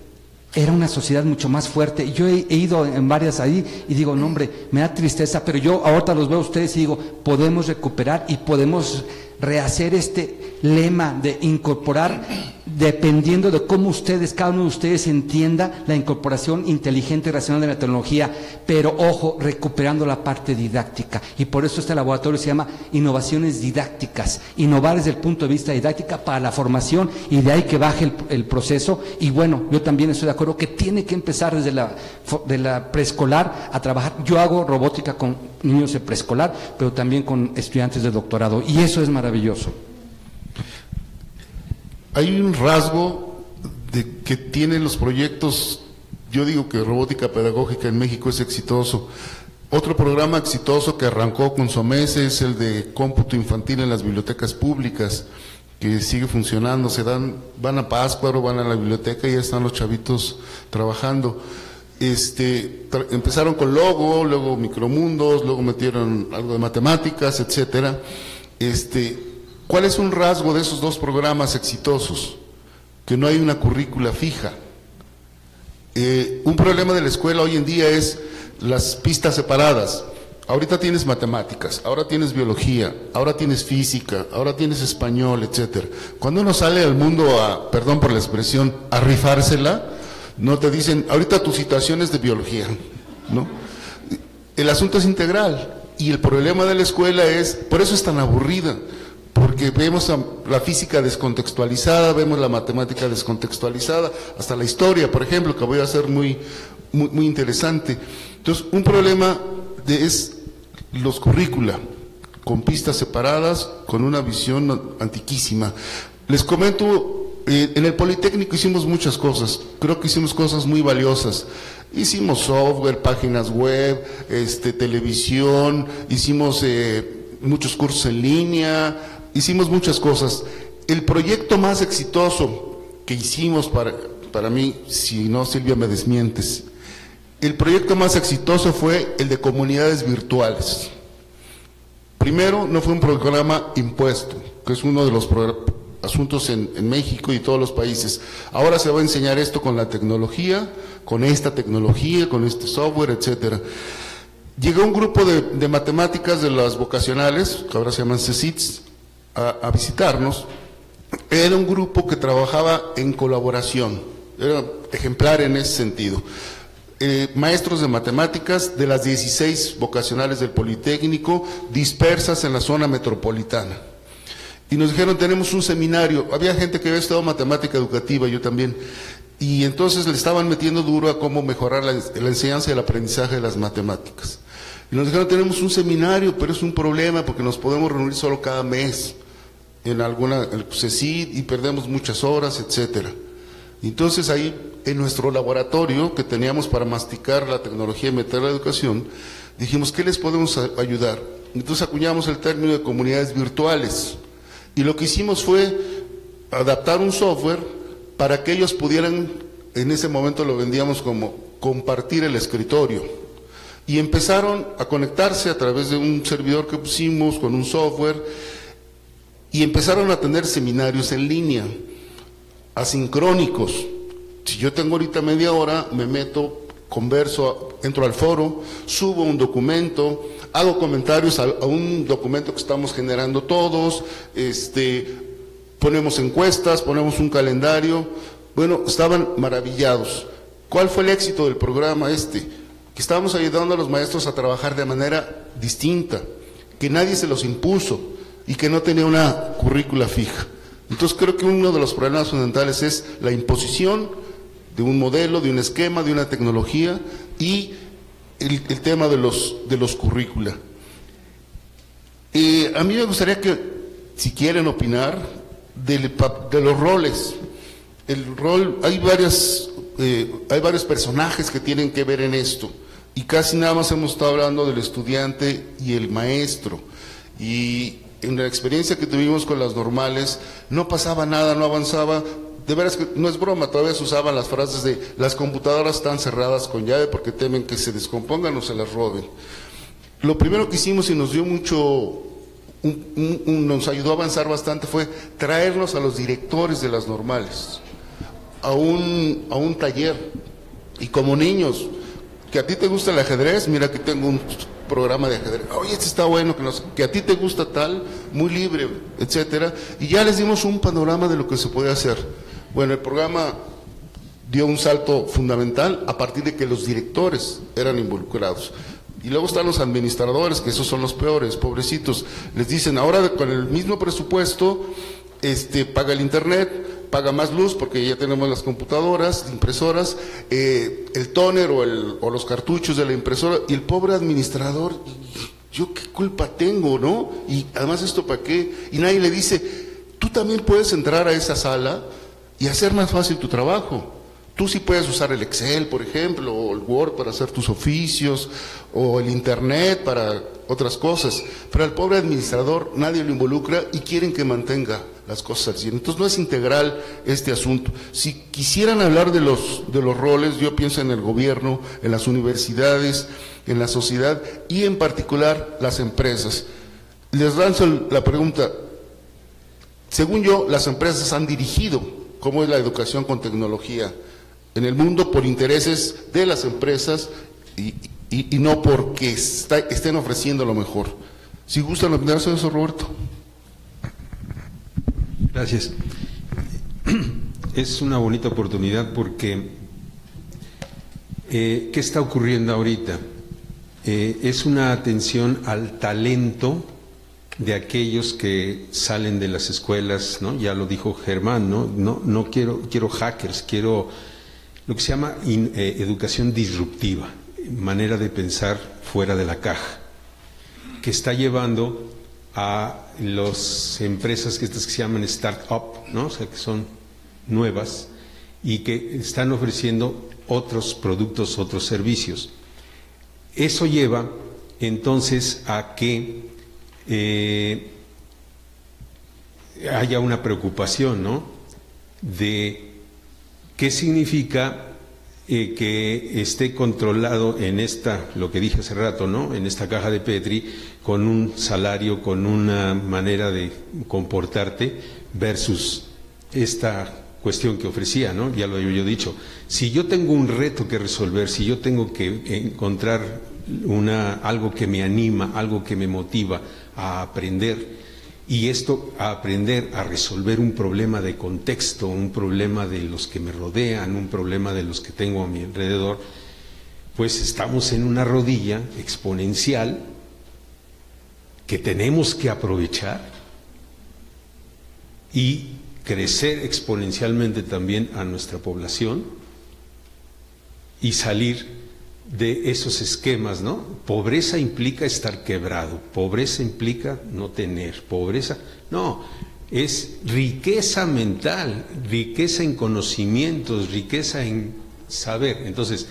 era una sociedad mucho más fuerte. Yo he ido en varias ahí y digo, no hombre, me da tristeza, pero yo ahorita los veo a ustedes y digo, podemos recuperar y podemos rehacer este lema de incorporar, dependiendo de cómo ustedes, cada uno de ustedes entienda la incorporación inteligente y racional de la tecnología, pero ojo, recuperando la parte didáctica. Y por eso este laboratorio se llama Innovaciones Didácticas, innovar desde el punto de vista didáctica para la formación y de ahí que baje el proceso. Y bueno, yo también estoy de acuerdo que tiene que empezar desde la preescolar a trabajar. Yo hago robótica con niños de preescolar, pero también con estudiantes de doctorado y eso es maravilloso. Hay un rasgo que tienen los proyectos, yo digo que robótica pedagógica en México es exitoso. Otro programa exitoso que arrancó con SOMESE es el de cómputo infantil en las bibliotecas públicas, que sigue funcionando. Van a Pátzcuaro, van a la biblioteca y ya están los chavitos trabajando. Empezaron con Logo, luego Micromundos, luego metieron algo de matemáticas, etcétera. ¿Cuál es un rasgo de esos dos programas exitosos? Que no hay una currícula fija. Un problema de la escuela hoy en día es las pistas separadas. Ahorita tienes matemáticas, ahora tienes biología, ahora tienes física, ahora tienes español, etcétera. Cuando uno sale al mundo a, perdón por la expresión, a rifársela, no te dicen, ahorita tu situación es de biología, ¿no? El asunto es integral. y el problema de la escuela es, por eso es tan aburrida, porque vemos la física descontextualizada, vemos la matemática descontextualizada, hasta la historia, por ejemplo, que voy a hacer muy interesante. Entonces, un problema es los currícula, con pistas separadas, con una visión antiquísima. Les comento, en el Politécnico hicimos muchas cosas, creo que hicimos cosas muy valiosas. Hicimos software, páginas web, televisión, hicimos muchos cursos en línea, hicimos muchas cosas. El proyecto más exitoso que hicimos, para mí, si no Silvia me desmientes, el proyecto más exitoso fue el de comunidades virtuales. Primero, no fue un programa impuesto, que es uno de los asuntos en México y todos los países. Ahora se va a enseñar esto con la tecnología, con esta tecnología, con este software, etcétera. Llegó un grupo de matemáticas de las vocacionales, que ahora se llaman CECITS, a visitarnos. Era un grupo que trabajaba en colaboración, era ejemplar en ese sentido. Maestros de matemáticas de las 16 vocacionales del Politécnico, dispersas en la zona metropolitana. Y nos dijeron, tenemos un seminario. Había gente que había estudiado matemática educativa, yo también, y entonces le estaban metiendo duro a cómo mejorar la enseñanza y el aprendizaje de las matemáticas. Y nos dijeron, tenemos un seminario, pero es un problema porque nos podemos reunir solo cada mes en el CECIT y perdemos muchas horas, etcétera. Entonces ahí, en nuestro laboratorio que teníamos para masticar la tecnología y meter la educación, dijimos, ¿qué les podemos ayudar? Entonces acuñamos el término de comunidades virtuales, y lo que hicimos fue adaptar un software para que ellos pudieran, en ese momento lo vendíamos como compartir el escritorio, y empezaron a conectarse a través de un servidor que pusimos con un software, y empezaron a tener seminarios en línea, asincrónicos. Si yo tengo ahorita media hora, me meto, converso, entro al foro, subo un documento, hago comentarios a un documento que estamos generando todos, ponemos encuestas, ponemos un calendario. Bueno, estaban maravillados. ¿Cuál fue el éxito del programa Que estábamos ayudando a los maestros a trabajar de manera distinta, que nadie se los impuso y que no tenía una currícula fija. Entonces creo que uno de los problemas fundamentales es la imposición de un modelo, de un esquema, de una tecnología, y el tema de los currícula. A mí me gustaría que, si quieren opinar, de los roles. El rol, hay varios personajes que tienen que ver en esto, y casi nada más hemos estado hablando del estudiante y el maestro, y en la experiencia que tuvimos con las normales, no pasaba nada, no avanzaba. De veras que no es broma, todavía se usaban las frases de las computadoras están cerradas con llave porque temen que se descompongan o se las roben. Lo primero que hicimos y nos dio mucho, nos ayudó a avanzar bastante, fue traernos a los directores de las normales a un taller, y como niños, que a ti te gusta el ajedrez, mira que tengo un programa de ajedrez, oye, este está bueno, que a ti te gusta tal, muy libre, etcétera, y ya les dimos un panorama de lo que se puede hacer. Bueno, el programa dio un salto fundamental a partir de que los directores eran involucrados. Y luego están los administradores, que esos son los peores, pobrecitos. Les dicen, ahora con el mismo presupuesto, paga el internet, paga más luz porque ya tenemos las computadoras, impresoras, el tóner o los cartuchos de la impresora, y el pobre administrador, ¿yo qué culpa tengo, no? Y además, ¿esto para qué? Y nadie le dice, tú también puedes entrar a esa sala y hacer más fácil tu trabajo. Tú sí puedes usar el Excel, por ejemplo, o el Word para hacer tus oficios, o el Internet para otras cosas, pero al pobre administrador nadie lo involucra y quieren que mantenga las cosas al 100. Entonces no es integral este asunto. Si quisieran hablar de los roles, yo pienso en el gobierno, en las universidades, en la sociedad y en particular las empresas. Les lanzo la pregunta, según yo, las empresas han dirigido cómo es la educación con tecnología en el mundo por intereses de las empresas y no porque estén ofreciendo lo mejor. Si gustan opinar sobre eso, Roberto. Gracias. Es una bonita oportunidad porque ¿qué está ocurriendo ahorita? es una atención al talento de aquellos que salen de las escuelas, ¿no? Ya lo dijo Germán, no quiero hackers, quiero lo que se llama educación disruptiva, manera de pensar fuera de la caja, que está llevando a las empresas que se llaman start-up, ¿no? O sea, que son nuevas y que están ofreciendo otros productos, otros servicios. Eso lleva entonces a que haya una preocupación, ¿no? De qué significa que esté controlado en lo que dije hace rato, ¿no? En esta caja de Petri, con un salario, con una manera de comportarte, versus esta cuestión que ofrecía, ¿no? Ya lo había yo dicho. Si yo tengo un reto que resolver, si yo tengo que encontrar algo que me anima, algo que me motiva a aprender, y esto a aprender a resolver un problema de contexto, un problema de los que me rodean, un problema de los que tengo a mi alrededor, pues estamos en una rodilla exponencial que tenemos que aprovechar y crecer exponencialmente también a nuestra población y salir de esos esquemas, ¿no? Pobreza implica estar quebrado, pobreza implica no tener, pobreza, no, es riqueza mental, riqueza en conocimientos, riqueza en saber. Entonces,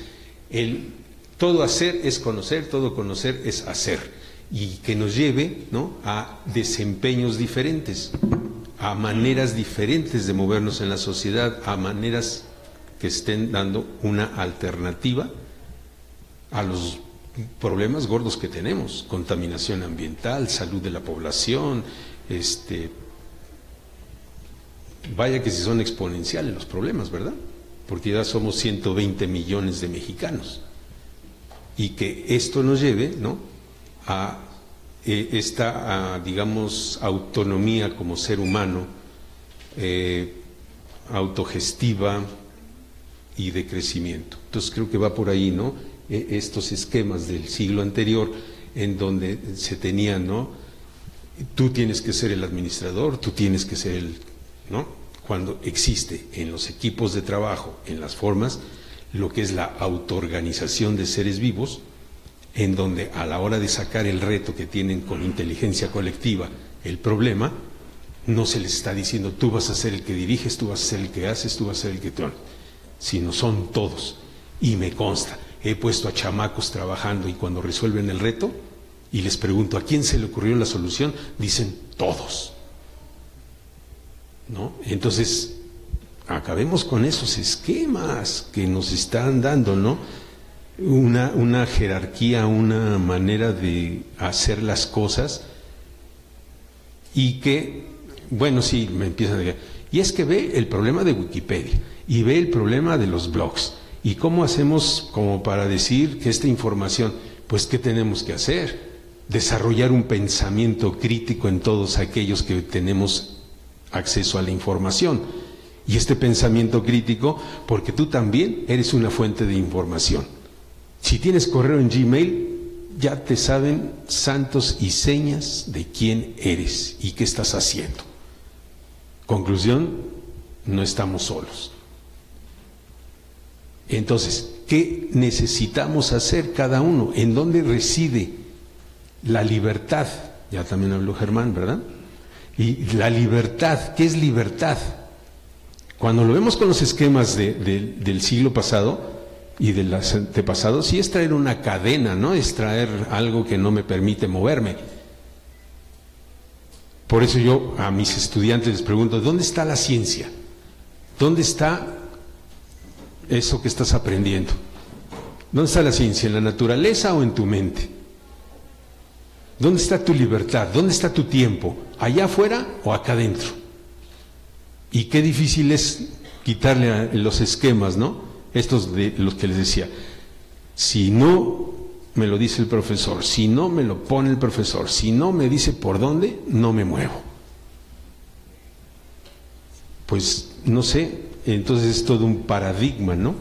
todo hacer es conocer, todo conocer es hacer, y que nos lleve, ¿no?, a desempeños diferentes, a maneras diferentes de movernos en la sociedad, a maneras que estén dando una alternativa a los problemas gordos que tenemos: contaminación ambiental, salud de la población, vaya que si son exponenciales los problemas, ¿verdad? Porque ya somos 120 millones de mexicanos, y que esto nos lleve, ¿no?, a esta, digamos, autonomía como ser humano, autogestiva y de crecimiento. Entonces creo que va por ahí, ¿no?, estos esquemas del siglo anterior, en donde se tenían, ¿no?, tú tienes que ser el administrador, tú tienes que ser ¿no?, cuando existe en los equipos de trabajo, en las formas, lo que es la autoorganización de seres vivos, en donde a la hora de sacar el reto que tienen con inteligencia colectiva, el problema, no se les está diciendo tú vas a ser el que diriges, tú vas a ser el que haces, tú vas a ser el que sino son todos. Y me consta, he puesto a chamacos trabajando, y cuando resuelven el reto y les pregunto ¿a quién se le ocurrió la solución?, dicen todos, ¿no? Entonces acabemos con esos esquemas que nos están dando, ¿no?, una jerarquía, una manera de hacer las cosas, y que, bueno, sí, me empiezan a decir, y es que ve el problema de Wikipedia, y ve el problema de los blogs, y cómo hacemos como para decir que esta información, pues ¿qué tenemos que hacer? Desarrollar un pensamiento crítico en todos aquellos que tenemos acceso a la información, y este pensamiento crítico, porque tú también eres una fuente de información. Si tienes correo en Gmail, ya te saben santos y señas de quién eres y qué estás haciendo. Conclusión, no estamos solos. Entonces, ¿qué necesitamos hacer cada uno? ¿En dónde reside la libertad? Ya también habló Germán, ¿verdad? Y la libertad, ¿qué es libertad? Cuando lo vemos con los esquemas del siglo pasado y del antepasado, sí es traer una cadena, ¿no? Es traer algo que no me permite moverme. Por eso yo a mis estudiantes les pregunto, ¿dónde está la ciencia? ¿Dónde está eso que estás aprendiendo? ¿Dónde está la ciencia? ¿En la naturaleza o en tu mente? ¿Dónde está tu libertad? ¿Dónde está tu tiempo? ¿Allá afuera o acá adentro? Y qué difícil es quitarle los esquemas, ¿no? Estos de los que les decía, si no me lo dice el profesor, si no me lo pone el profesor, si no me dice por dónde, no me muevo. Pues no sé, entonces es todo un paradigma, ¿no?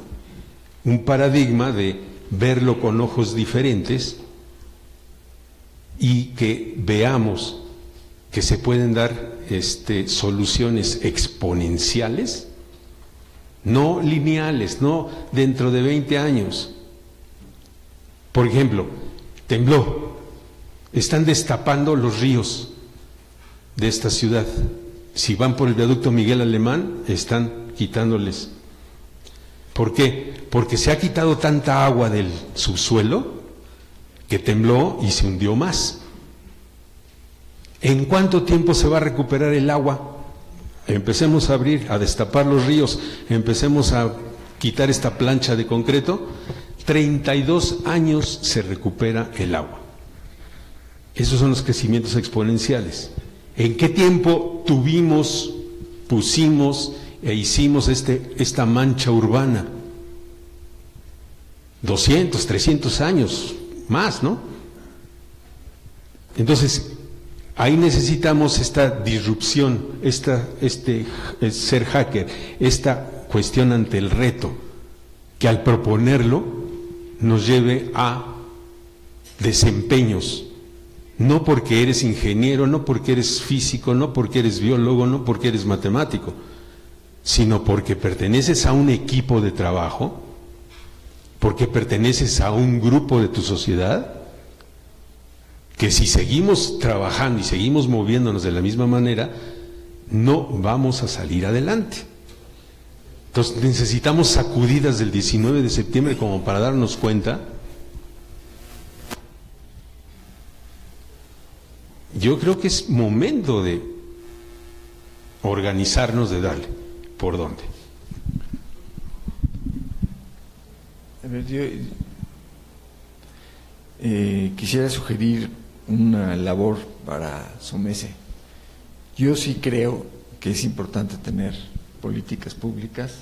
Un paradigma de verlo con ojos diferentes y que veamos que se pueden dar soluciones exponenciales, no lineales, no dentro de 20 años. Por ejemplo, tembló, están destapando los ríos de esta ciudad. Si van por el viaducto Miguel Alemán, están quitándoles. ¿Por qué? Porque se ha quitado tanta agua del subsuelo que tembló y se hundió más. ¿En cuánto tiempo se va a recuperar el agua? Empecemos a abrir, a destapar los ríos, empecemos a quitar esta plancha de concreto, 32 años se recupera el agua. Esos son los crecimientos exponenciales. ¿En qué tiempo pusimos e hicimos esta mancha urbana? 200, 300 años más, ¿no? Entonces, ahí necesitamos esta disrupción, ser hacker, esta cuestión ante el reto, que al proponerlo nos lleve a desempeños, no porque eres ingeniero, no porque eres físico, no porque eres biólogo, no porque eres matemático, sino porque perteneces a un equipo de trabajo, porque perteneces a un grupo de tu sociedad, que si seguimos trabajando y seguimos moviéndonos de la misma manera, no vamos a salir adelante. Entonces necesitamos sacudidas del 19 de septiembre como para darnos cuenta. Yo creo que es momento de organizarnos, de darle. ¿Por dónde? A ver, yo quisiera sugerir una labor para SOMECE. Yo sí creo que es importante tener políticas públicas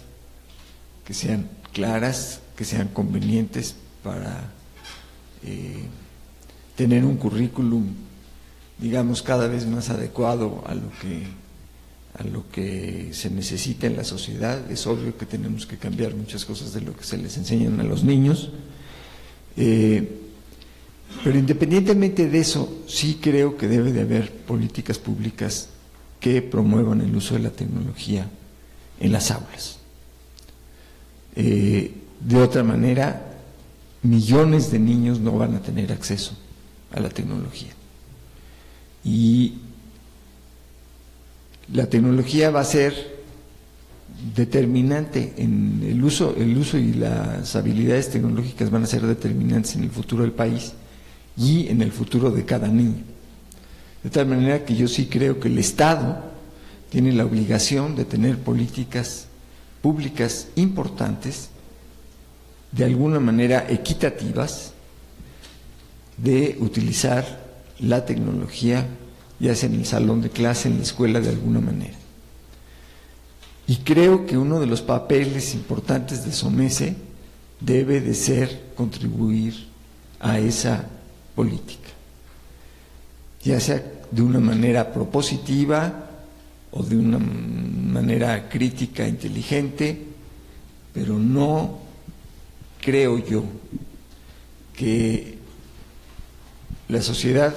que sean claras, que sean convenientes para tener un currículum, digamos, cada vez más adecuado a lo que se necesita en la sociedad. Es obvio que tenemos que cambiar muchas cosas de lo que se les enseñan a los niños, pero independientemente de eso, sí creo que debe de haber políticas públicas que promuevan el uso de la tecnología en las aulas. De otra manera, millones de niños no van a tener acceso a la tecnología. Y la tecnología va a ser determinante en el uso y las habilidades tecnológicas van a ser determinantes en el futuro del país y en el futuro de cada niño. De tal manera que yo sí creo que el Estado tiene la obligación de tener políticas públicas importantes, de alguna manera equitativas, de utilizar la tecnología, ya sea en el salón de clase, en la escuela, de alguna manera. Y creo que uno de los papeles importantes de SOMECE debe de ser contribuir a esa política, ya sea de una manera propositiva o de una manera crítica, inteligente, pero no creo yo que la sociedad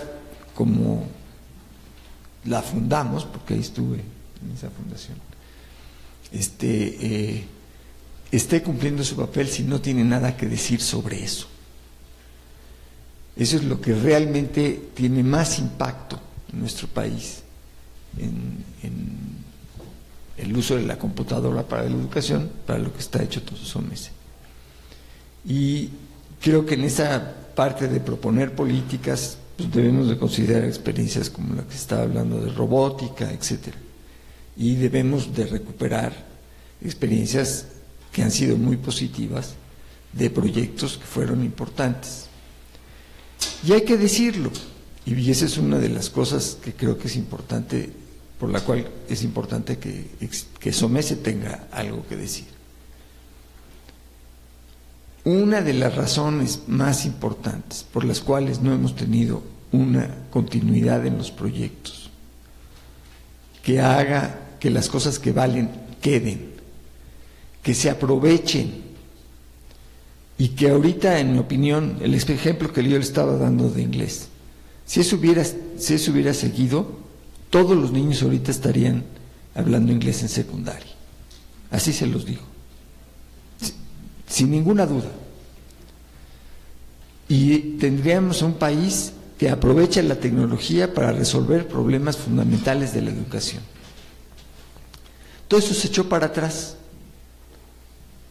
como la fundamos, porque ahí estuve en esa fundación, esté cumpliendo su papel si no tiene nada que decir sobre eso. Eso es lo que realmente tiene más impacto en nuestro país, en el uso de la computadora para la educación, para lo que está hecho todo SOMECE. Y creo que en esa parte de proponer políticas, pues debemos de considerar experiencias como la que se estaba hablando de robótica, etcétera. Y debemos de recuperar experiencias que han sido muy positivas de proyectos que fueron importantes. Y hay que decirlo, y esa es una de las cosas que creo que es importante, por la cual es importante que SOMECE tenga algo que decir. Una de las razones más importantes por las cuales no hemos tenido una continuidad en los proyectos que haga que las cosas que valen queden, que se aprovechen, y que ahorita, en mi opinión, el ejemplo que yo le estaba dando de inglés, Si eso hubiera seguido, todos los niños ahorita estarían hablando inglés en secundaria. Así se los digo, sin ninguna duda. Y tendríamos un país que aprovecha la tecnología para resolver problemas fundamentales de la educación. Todo eso se echó para atrás.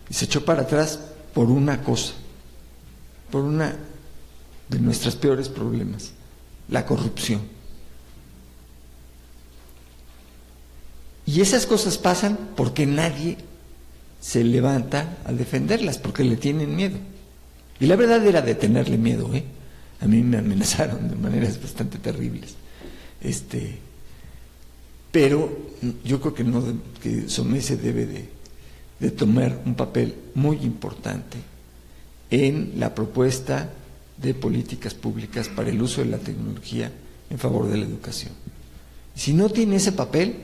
Y se echó para atrás por una cosa, por una de nuestros peores problemas, la corrupción. Y esas cosas pasan porque nadie se levanta a defenderlas, porque le tienen miedo. Y la verdad era de tenerle miedo, ¿eh? A mí me amenazaron de maneras bastante terribles. Pero yo creo que SOMECE debe de tomar un papel muy importante en la propuesta de políticas públicas para el uso de la tecnología en favor de la educación. Y si no tiene ese papel,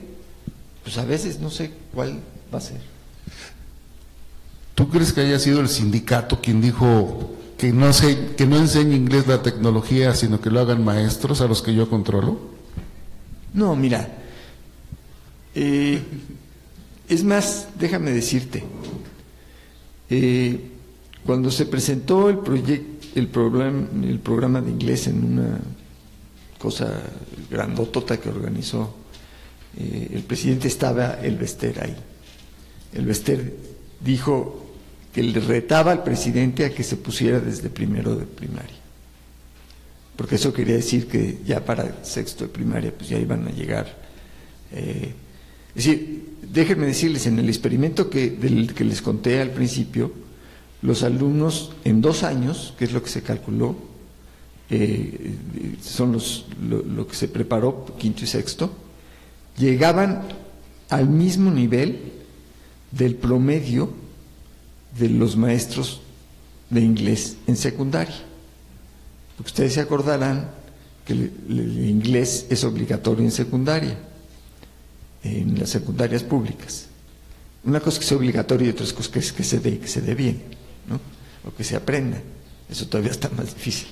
pues a veces no sé cuál va a ser. ¿Tú crees que haya sido el sindicato quien dijo que no enseñe inglés la tecnología, sino que lo hagan maestros a los que yo controlo? No, mira, es más, déjame decirte, cuando se presentó el programa de inglés en una cosa grandotota que organizó el presidente, estaba el Bester ahí. El Bester dijo que le retaba al presidente a que se pusiera desde primero de primaria, porque eso quería decir que ya para sexto de primaria pues ya iban a llegar. Es decir, déjenme decirles, en el experimento del que les conté al principio, los alumnos en 2 años, que es lo que se calculó, son lo que se preparó quinto y sexto, llegaban al mismo nivel del promedio de los maestros de inglés en secundaria. Porque ustedes se acordarán que el inglés es obligatorio en secundaria, en las secundarias públicas. Una cosa es que sea obligatorio y otra cosa es que se dé bien, ¿no? O que se aprenda. Eso todavía está más difícil.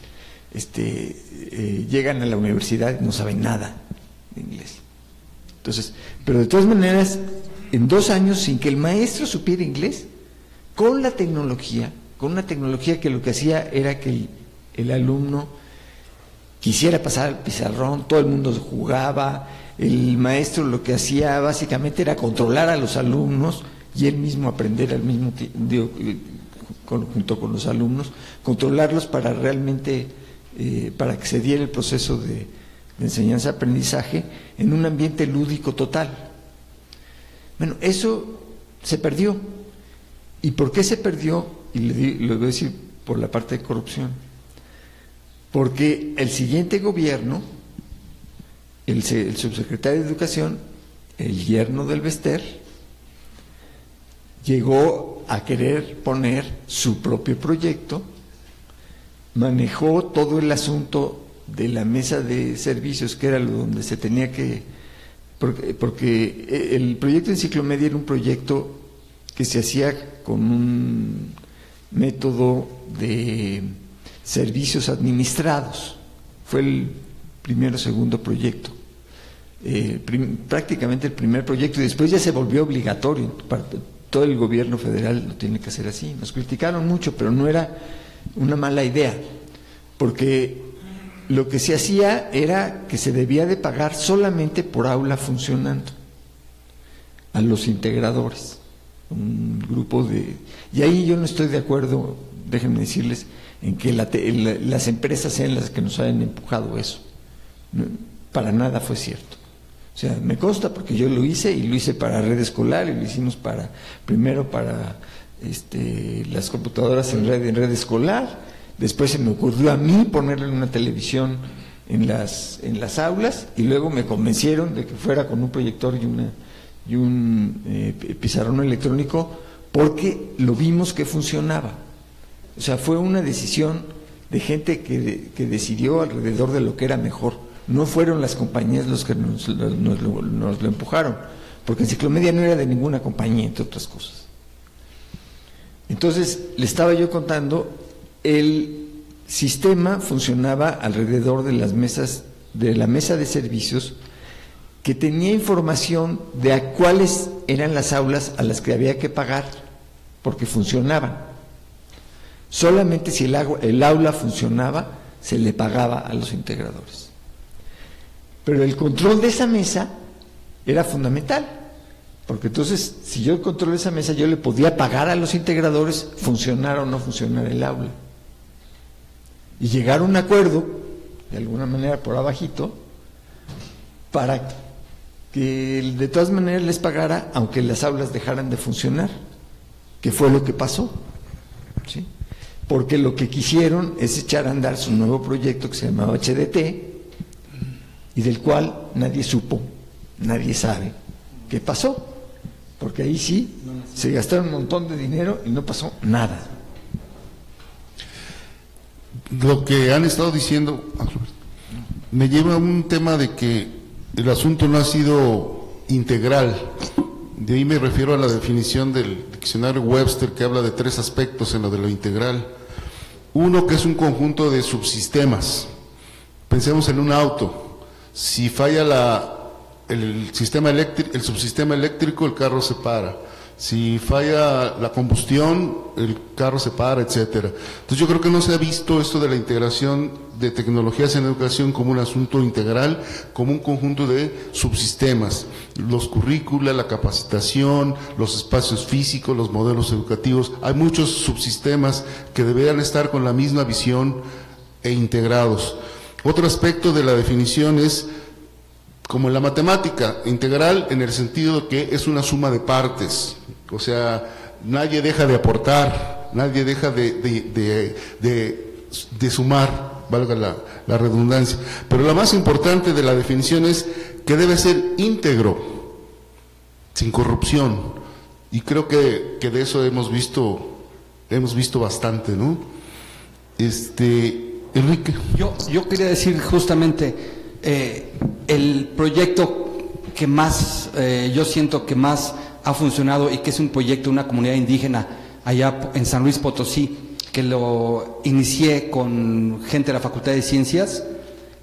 Llegan a la universidad y no saben nada de inglés. Entonces, pero de todas maneras, en 2 años, sin que el maestro supiera inglés, con una tecnología que lo que hacía era que el alumno quisiera pasar al pizarrón, todo el mundo jugaba, el maestro lo que hacía básicamente era controlar a los alumnos y él mismo aprender al mismo tiempo, junto con los alumnos, controlarlos para realmente, para que se diera el proceso de enseñanza-aprendizaje en un ambiente lúdico total. Bueno, eso se perdió. ¿Y por qué se perdió? Y le voy a decir por la parte de corrupción. Porque el siguiente gobierno, el subsecretario de Educación, el yerno del Bester, llegó a querer poner su propio proyecto, manejó todo el asunto de la mesa de servicios, que era lo donde se tenía que... Porque el proyecto de Enciclomedia era un proyecto que se hacía con un método de servicios administrados. Fue el primero o segundo proyecto, prácticamente el primer proyecto, y después ya se volvió obligatorio. Todo el gobierno federal lo tiene que hacer así. Nos criticaron mucho, pero no era una mala idea, porque lo que se hacía era que se debía de pagar solamente por aula funcionando a los integradores, un grupo de... Y ahí yo no estoy de acuerdo, déjenme decirles, en que las empresas sean las que nos hayan empujado eso. No, para nada fue cierto. O sea, me consta porque yo lo hice, y lo hice para red escolar, y lo hicimos primero para las computadoras en red escolar. Después se me ocurrió a mí ponerle una televisión en las aulas, y luego me convencieron de que fuera con un proyector y un pizarrón electrónico, porque lo vimos que funcionaba. O sea, fue una decisión de gente que decidió alrededor de lo que era mejor. No fueron las compañías los que nos lo empujaron, porque Enciclomedia no era de ninguna compañía, entre otras cosas. Entonces, le estaba yo contando, el sistema funcionaba alrededor de las mesas, de la mesa de servicios, que tenía información de a cuáles eran las aulas a las que había que pagar, porque funcionaban. Solamente si el aula funcionaba, se le pagaba a los integradores. Pero el control de esa mesa era fundamental, porque entonces, si yo controlo esa mesa, yo le podía pagar a los integradores, funcionara o no funcionara el aula. Y llegar a un acuerdo, de alguna manera por abajito, para que de todas maneras les pagara, aunque las aulas dejaran de funcionar, que fue lo que pasó, ¿sí? Porque lo que quisieron es echar a andar su nuevo proyecto que se llamaba HDT, y del cual nadie supo, nadie sabe qué pasó, porque ahí sí se gastaron un montón de dinero y no pasó nada. Lo que han estado diciendo me lleva a un tema de que el asunto no ha sido integral. De ahí me refiero a la definición del diccionario Webster, que habla de 3 aspectos en lo de lo integral. Uno, que es un conjunto de subsistemas. Pensemos en un auto. Si falla el subsistema eléctrico, el carro se para. Si falla la combustión, el carro se para, etcétera. Entonces yo creo que no se ha visto esto de la integración de tecnologías en educación como un asunto integral, como un conjunto de subsistemas. Los currícula, la capacitación, los espacios físicos, los modelos educativos. Hay muchos subsistemas que deberían estar con la misma visión e integrados. Otro aspecto de la definición es, como en la matemática, integral en el sentido de que es una suma de partes. O sea, nadie deja de aportar, nadie deja de sumar, valga la redundancia. Pero lo más importante de la definición es que debe ser íntegro, sin corrupción. Y creo que de eso hemos visto bastante, ¿no? Enrique. Yo quería decir justamente el proyecto que más, yo siento que más ha funcionado y que es un proyecto de una comunidad indígena allá en San Luis Potosí, que lo inicié con gente de la Facultad de Ciencias,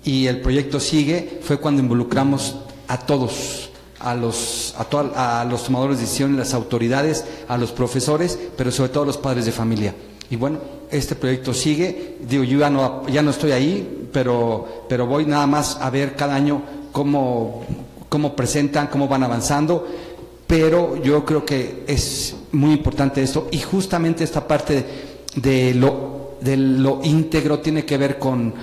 y el proyecto sigue, fue cuando involucramos a todos, a los tomadores de decisiones, las autoridades, a los profesores, pero sobre todo a los padres de familia. Y bueno, este proyecto sigue. Digo, yo ya no estoy ahí, pero voy nada más a ver cada año cómo presentan, cómo van avanzando. Pero yo creo que es muy importante esto, y justamente esta parte de lo íntegro tiene que ver con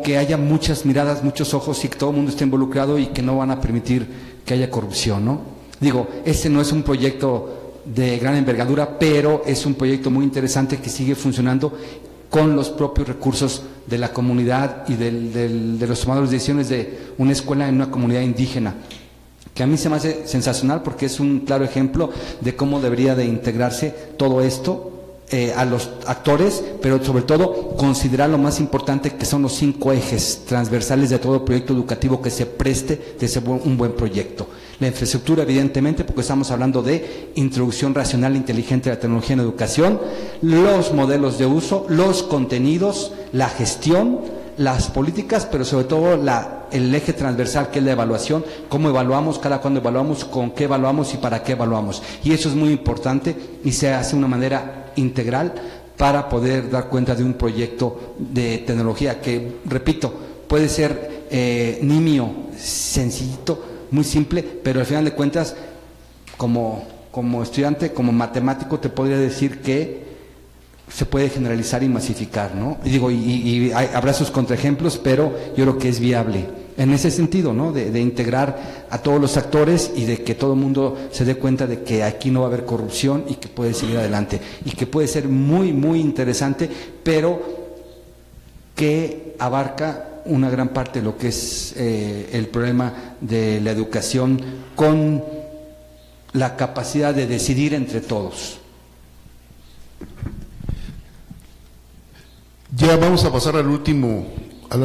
que haya muchas miradas, muchos ojos, y que todo el mundo esté involucrado y que no van a permitir que haya corrupción, ¿no? Digo, este no es un proyecto de gran envergadura, pero es un proyecto muy interesante que sigue funcionando con los propios recursos de la comunidad y de los tomadores de decisiones de una escuela en una comunidad indígena, que a mí se me hace sensacional porque es un claro ejemplo de cómo debería de integrarse todo esto a los actores, pero sobre todo considerar lo más importante, que son los 5 ejes transversales de todo proyecto educativo que se preste de ser un buen proyecto. La infraestructura, evidentemente, porque estamos hablando de introducción racional e inteligente de la tecnología en educación, los modelos de uso, los contenidos, la gestión, las políticas, pero sobre todo el eje transversal, que es la evaluación, cómo evaluamos, cada cuándo evaluamos, con qué evaluamos y para qué evaluamos. Y eso es muy importante y se hace de una manera integral para poder dar cuenta de un proyecto de tecnología que, repito, puede ser nimio, sencillito, muy simple, pero al final de cuentas, como estudiante, como matemático, te podría decir que se puede generalizar y masificar, ¿no? Y habrá sus contraejemplos, pero yo creo que es viable en ese sentido, ¿no? De integrar a todos los actores y de que todo el mundo se dé cuenta de que aquí no va a haber corrupción y que puede seguir adelante y que puede ser muy, muy interesante, pero que abarca una gran parte de lo que es el problema de la educación, con la capacidad de decidir entre todos. Ya vamos a pasar a la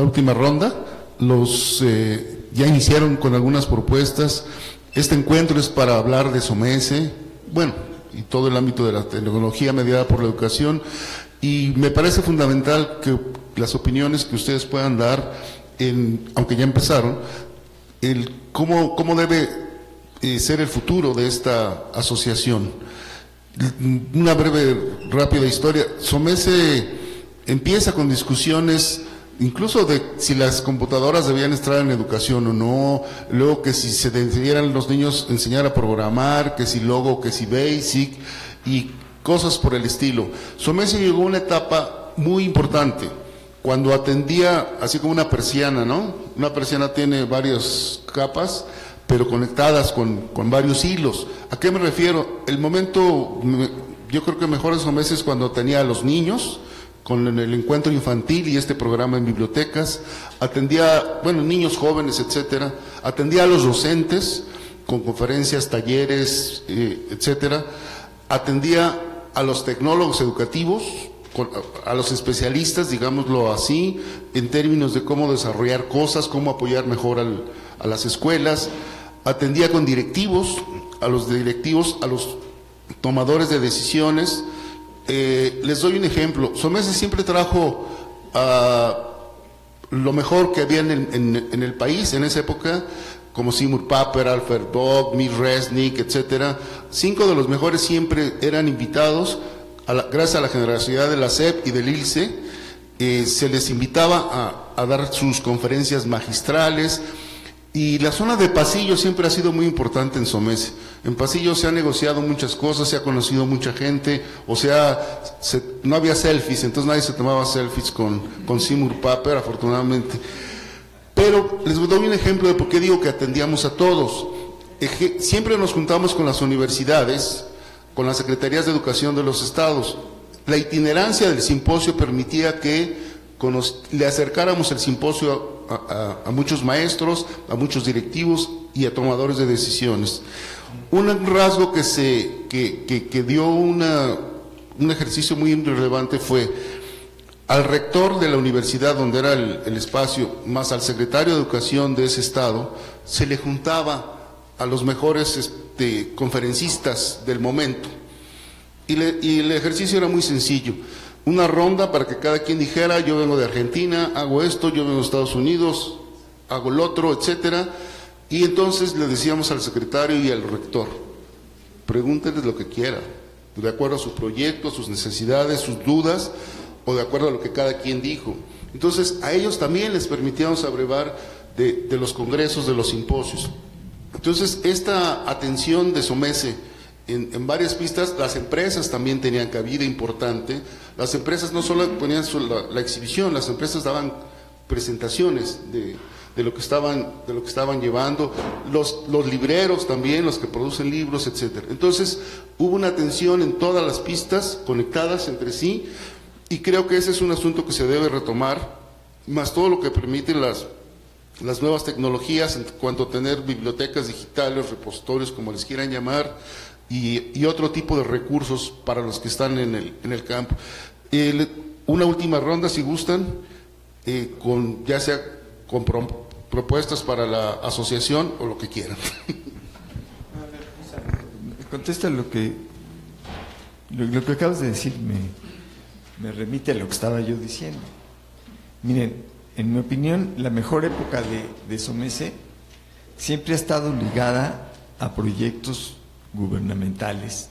última ronda. Ya iniciaron con algunas propuestas. Este encuentro es para hablar de SOMESE. Bueno, y todo el ámbito de la tecnología mediada por la educación, y me parece fundamental que las opiniones que ustedes puedan dar, aunque ya empezaron, cómo debe ser el futuro de esta asociación. Una breve, rápida historia. SOMECE empieza con discusiones incluso de si las computadoras debían estar en educación o no, luego que si se debieran los niños enseñar a programar, que si Logo, que si Basic y cosas por el estilo. SOMECE llegó a una etapa muy importante cuando atendía así como una persiana, ¿no? Una persiana tiene varias capas, pero conectadas con varios hilos. ¿A qué me refiero? El momento, yo creo que mejor en SOMECE es cuando tenía a los niños con el encuentro infantil y este programa en bibliotecas, atendía, bueno, niños jóvenes, etcétera, atendía a los docentes con conferencias, talleres, etcétera, atendía a los tecnólogos educativos, a los especialistas, digámoslo así, en términos de cómo desarrollar cosas, cómo apoyar mejor a las escuelas, atendía con directivos, a los tomadores de decisiones. Les doy un ejemplo. SOMECE siempre trajo lo mejor que había en el país en esa época, como Seymour Papert, Alfred Bock, Mir Resnick, etcétera. 5 de los mejores siempre eran invitados, gracias a la generosidad de la SEP y del ILSE, se les invitaba a dar sus conferencias magistrales. Y la zona de pasillo siempre ha sido muy importante en SOMECE. En pasillo se han negociado muchas cosas, se ha conocido mucha gente, o sea, no había selfies, entonces nadie se tomaba selfies con Seymour Papert, afortunadamente. Pero les doy un ejemplo de por qué digo que atendíamos a todos. Siempre nos juntamos con las universidades, con las secretarías de educación de los estados. La itinerancia del simposio permitía que le acercáramos el simposio a muchos maestros, a muchos directivos y a tomadores de decisiones. Un rasgo que dio un ejercicio muy relevante fue al rector de la universidad, donde era el espacio, más al secretario de educación de ese estado, se le juntaba a los mejores conferencistas del momento. Y el ejercicio era muy sencillo. Una ronda para que cada quien dijera: yo vengo de Argentina, hago esto, yo vengo de Estados Unidos, hago el otro, etcétera. Y entonces le decíamos al secretario y al rector: pregúntenles lo que quieran, de acuerdo a su proyecto, a sus necesidades, sus dudas, o de acuerdo a lo que cada quien dijo. Entonces a ellos también les permitíamos abrevar de los congresos, de los simposios. Entonces esta atención de SOMECE en varias pistas, las empresas también tenían cabida importante. Las empresas no solo ponían la exhibición, las empresas daban presentaciones de lo que estaban llevando, los libreros también, los que producen libros, etcétera. Entonces hubo una atención en todas las pistas conectadas entre sí, y creo que ese es un asunto que se debe retomar, más todo lo que permiten las nuevas tecnologías en cuanto a tener bibliotecas digitales, repositorios, como les quieran llamar, y otro tipo de recursos para los que están en el campo. Una última ronda, si gustan, ya sea con propuestas para la asociación o lo que quieran. Contesta lo que acabas de decir, me remite a lo que estaba yo diciendo. Miren, en mi opinión, la mejor época de SOMECE siempre ha estado ligada a proyectos gubernamentales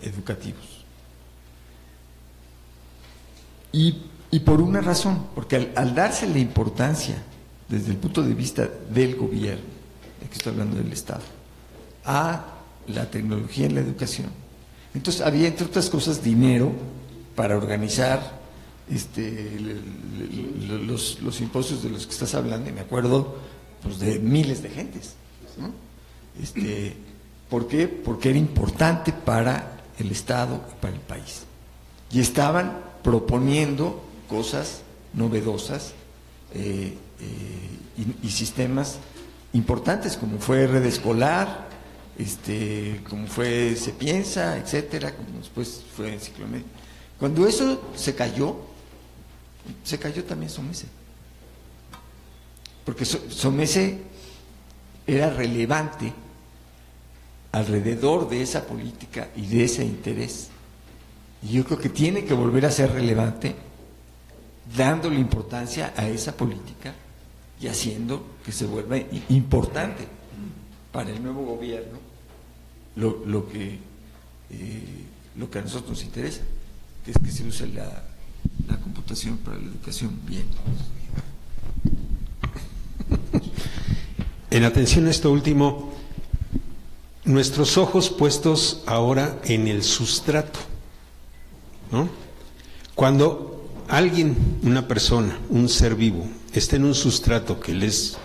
educativos. Y por una razón, porque al darse la importancia desde el punto de vista del gobierno, aquí estoy hablando del Estado, a la tecnología en la educación, entonces había, entre otras cosas, dinero para organizar los simposios de los que estás hablando, y me acuerdo pues de miles de gentes, ¿no? ¿Por qué? Porque era importante para el Estado y para el país. Y estaban proponiendo cosas novedosas y sistemas importantes, como fue Red Escolar, como fue Se Piensa, etcétera, como después fue Enciclomedia. Cuando eso se cayó también SOMECE. Porque SOMECE era relevante alrededor de esa política y de ese interés. Y yo creo que tiene que volver a ser relevante, dándole importancia a esa política y haciendo que se vuelva importante para el nuevo gobierno lo que a nosotros nos interesa, que es que se use la computación para la educación bien. En atención a esto último, nuestros ojos puestos ahora en el sustrato, ¿no? Cuando alguien, una persona, un ser vivo, está en un sustrato que le es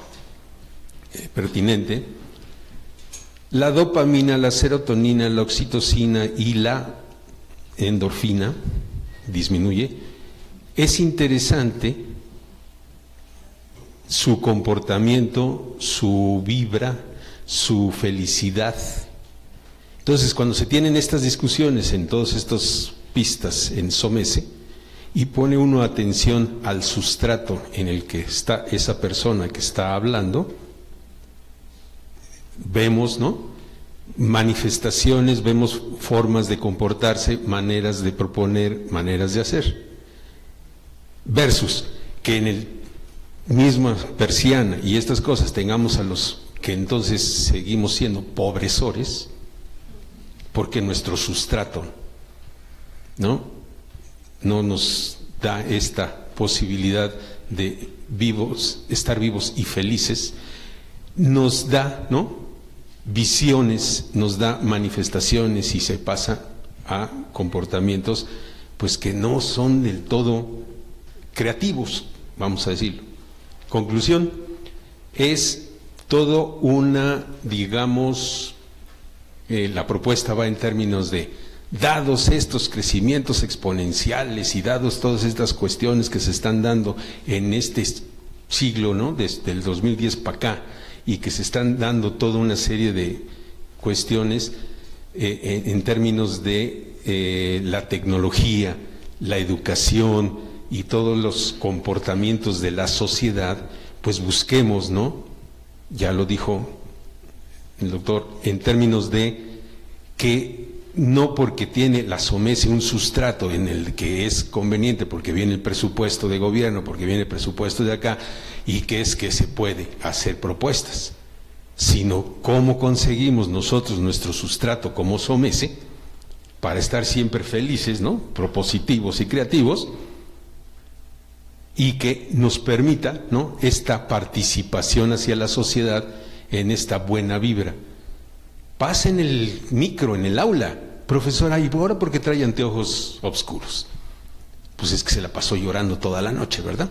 pertinente, la dopamina, la serotonina, la oxitocina y la endorfina disminuye. Es interesante su comportamiento, su vibra, su felicidad. Entonces, cuando se tienen estas discusiones en todas estas pistas en SOMESE y pone uno atención al sustrato en el que está esa persona que está hablando, vemos, ¿no?, manifestaciones, vemos formas de comportarse, maneras de proponer, maneras de hacer, versus que en el misma persiana y estas cosas tengamos a los que entonces seguimos siendo pobresores, porque nuestro sustrato no nos da esta posibilidad de estar vivos y felices, nos da, ¿no?, visiones, nos da manifestaciones y se pasa a comportamientos pues que no son del todo creativos, vamos a decirlo. Conclusión, es todo una, digamos, la propuesta va en términos de, dados estos crecimientos exponenciales y dados todas estas cuestiones que se están dando en este siglo, ¿no?, desde el 2010 para acá, y que se están dando toda una serie de cuestiones en términos de la tecnología, la educación y todos los comportamientos de la sociedad, pues busquemos, ¿no?, ya lo dijo el doctor, en términos de que no porque tiene la SOMESE un sustrato en el que es conveniente, porque viene el presupuesto de gobierno, porque viene el presupuesto de acá, y que es que se puede hacer propuestas, sino cómo conseguimos nosotros nuestro sustrato como SOMESE para estar siempre felices, ¿no?, propositivos y creativos, y que nos permita, ¿no?, esta participación hacia la sociedad en esta buena vibra. Pasa en el micro, en el aula, profesora, ¿y ahora por qué trae anteojos oscuros? Pues es que se la pasó llorando toda la noche, ¿verdad?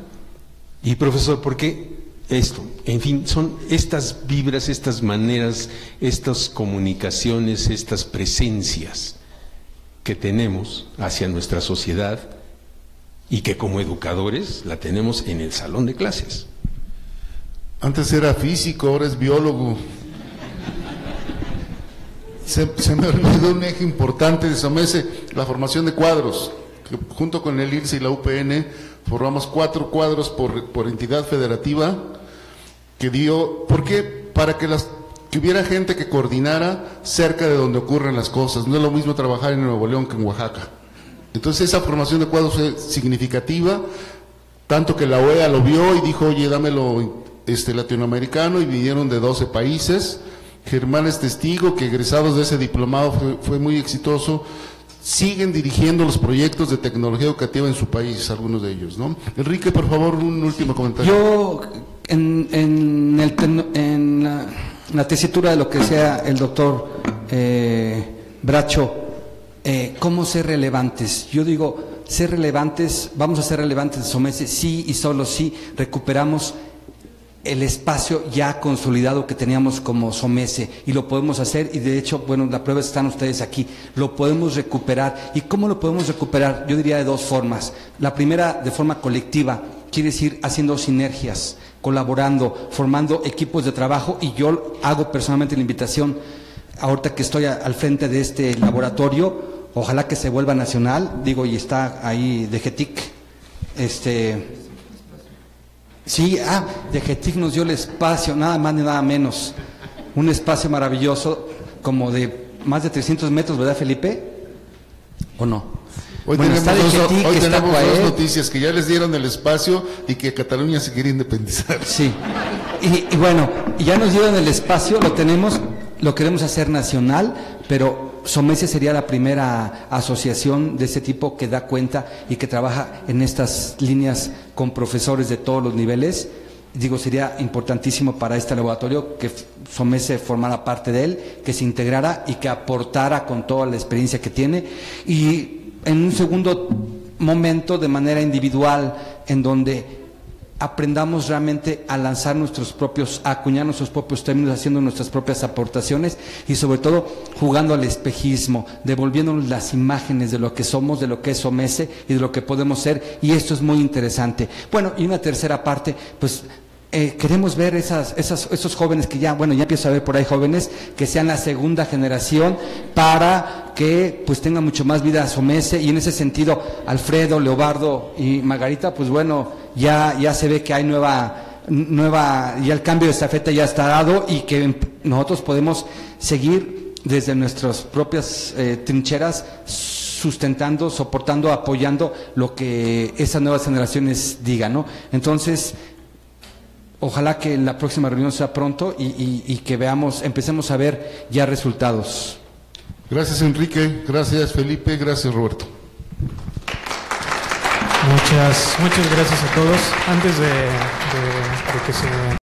Y profesor, ¿por qué esto? En fin, son estas vibras, estas maneras, estas comunicaciones, estas presencias que tenemos hacia nuestra sociedad y que como educadores la tenemos en el salón de clases. Antes era físico, ahora es biólogo. Se me olvidó un eje importante de SOMESE, la formación de cuadros, que junto con el IRSE y la UPN formamos 4 cuadros por entidad federativa, que dio, ¿por qué? Para que hubiera gente que coordinara cerca de donde ocurren las cosas. No es lo mismo trabajar en Nuevo León que en Oaxaca. Entonces esa formación de cuadros fue significativa, tanto que la OEA lo vio y dijo, oye, dámelo latinoamericano, y vinieron de 12 países. Germán es testigo que egresados de ese diplomado fue muy exitoso. Siguen dirigiendo los proyectos de tecnología educativa en su país, algunos de ellos, ¿no? Enrique, por favor, un último comentario. Yo, en la tesitura de lo que sea el doctor Bracho, ¿cómo ser relevantes? Yo digo, ser relevantes, vamos a ser relevantes de SOMESE, sí y solo sí recuperamos el espacio ya consolidado que teníamos como SOMESE, y lo podemos hacer, y de hecho, bueno, la prueba están ustedes aquí, lo podemos recuperar. ¿Y cómo lo podemos recuperar? Yo diría de 2 formas. La primera, de forma colectiva, quiere decir haciendo sinergias, colaborando, formando equipos de trabajo, y yo hago personalmente la invitación, ahorita que estoy al frente de este laboratorio, ojalá que se vuelva nacional, digo, y está ahí de GETIC, sí, de GETIC nos dio el espacio, nada más ni nada menos, un espacio maravilloso como de más de 300 metros, ¿verdad, Felipe? ¿O no? Hoy Bueno, tenemos, está de Jetí, hoy que está tenemos Coaed. dos noticias, que ya les dieron el espacio y que Cataluña se quiere independizar. Sí, y bueno, ya nos dieron el espacio, lo tenemos, lo queremos hacer nacional, pero SOMECE sería la primera asociación de ese tipo que da cuenta y que trabaja en estas líneas con profesores de todos los niveles. Digo, sería importantísimo para este laboratorio que SOMECE formara parte de él, que se integrara y que aportara con toda la experiencia que tiene. Y en un segundo momento, de manera individual, en donde aprendamos realmente a lanzar nuestros propios, a acuñar nuestros propios términos, haciendo nuestras propias aportaciones y sobre todo jugando al espejismo, devolviéndonos las imágenes de lo que somos, de lo que es SOMECE y de lo que podemos ser, y esto es muy interesante. Bueno, y una tercera parte, pues queremos ver esos jóvenes que ya, bueno, ya empiezo a ver por ahí jóvenes que sean la segunda generación para que pues tenga mucho más vida SOMECE, y en ese sentido Alfredo, Leobardo y Margarita, pues bueno, ya se ve que hay nueva, ya el cambio de estafeta ya está dado y que nosotros podemos seguir desde nuestras propias trincheras sustentando, soportando, apoyando lo que esas nuevas generaciones digan, ¿no? Entonces, ojalá que la próxima reunión sea pronto y que empecemos a ver ya resultados. Gracias, Enrique. Gracias, Felipe. Gracias, Roberto. Muchas gracias a todos. Antes de que se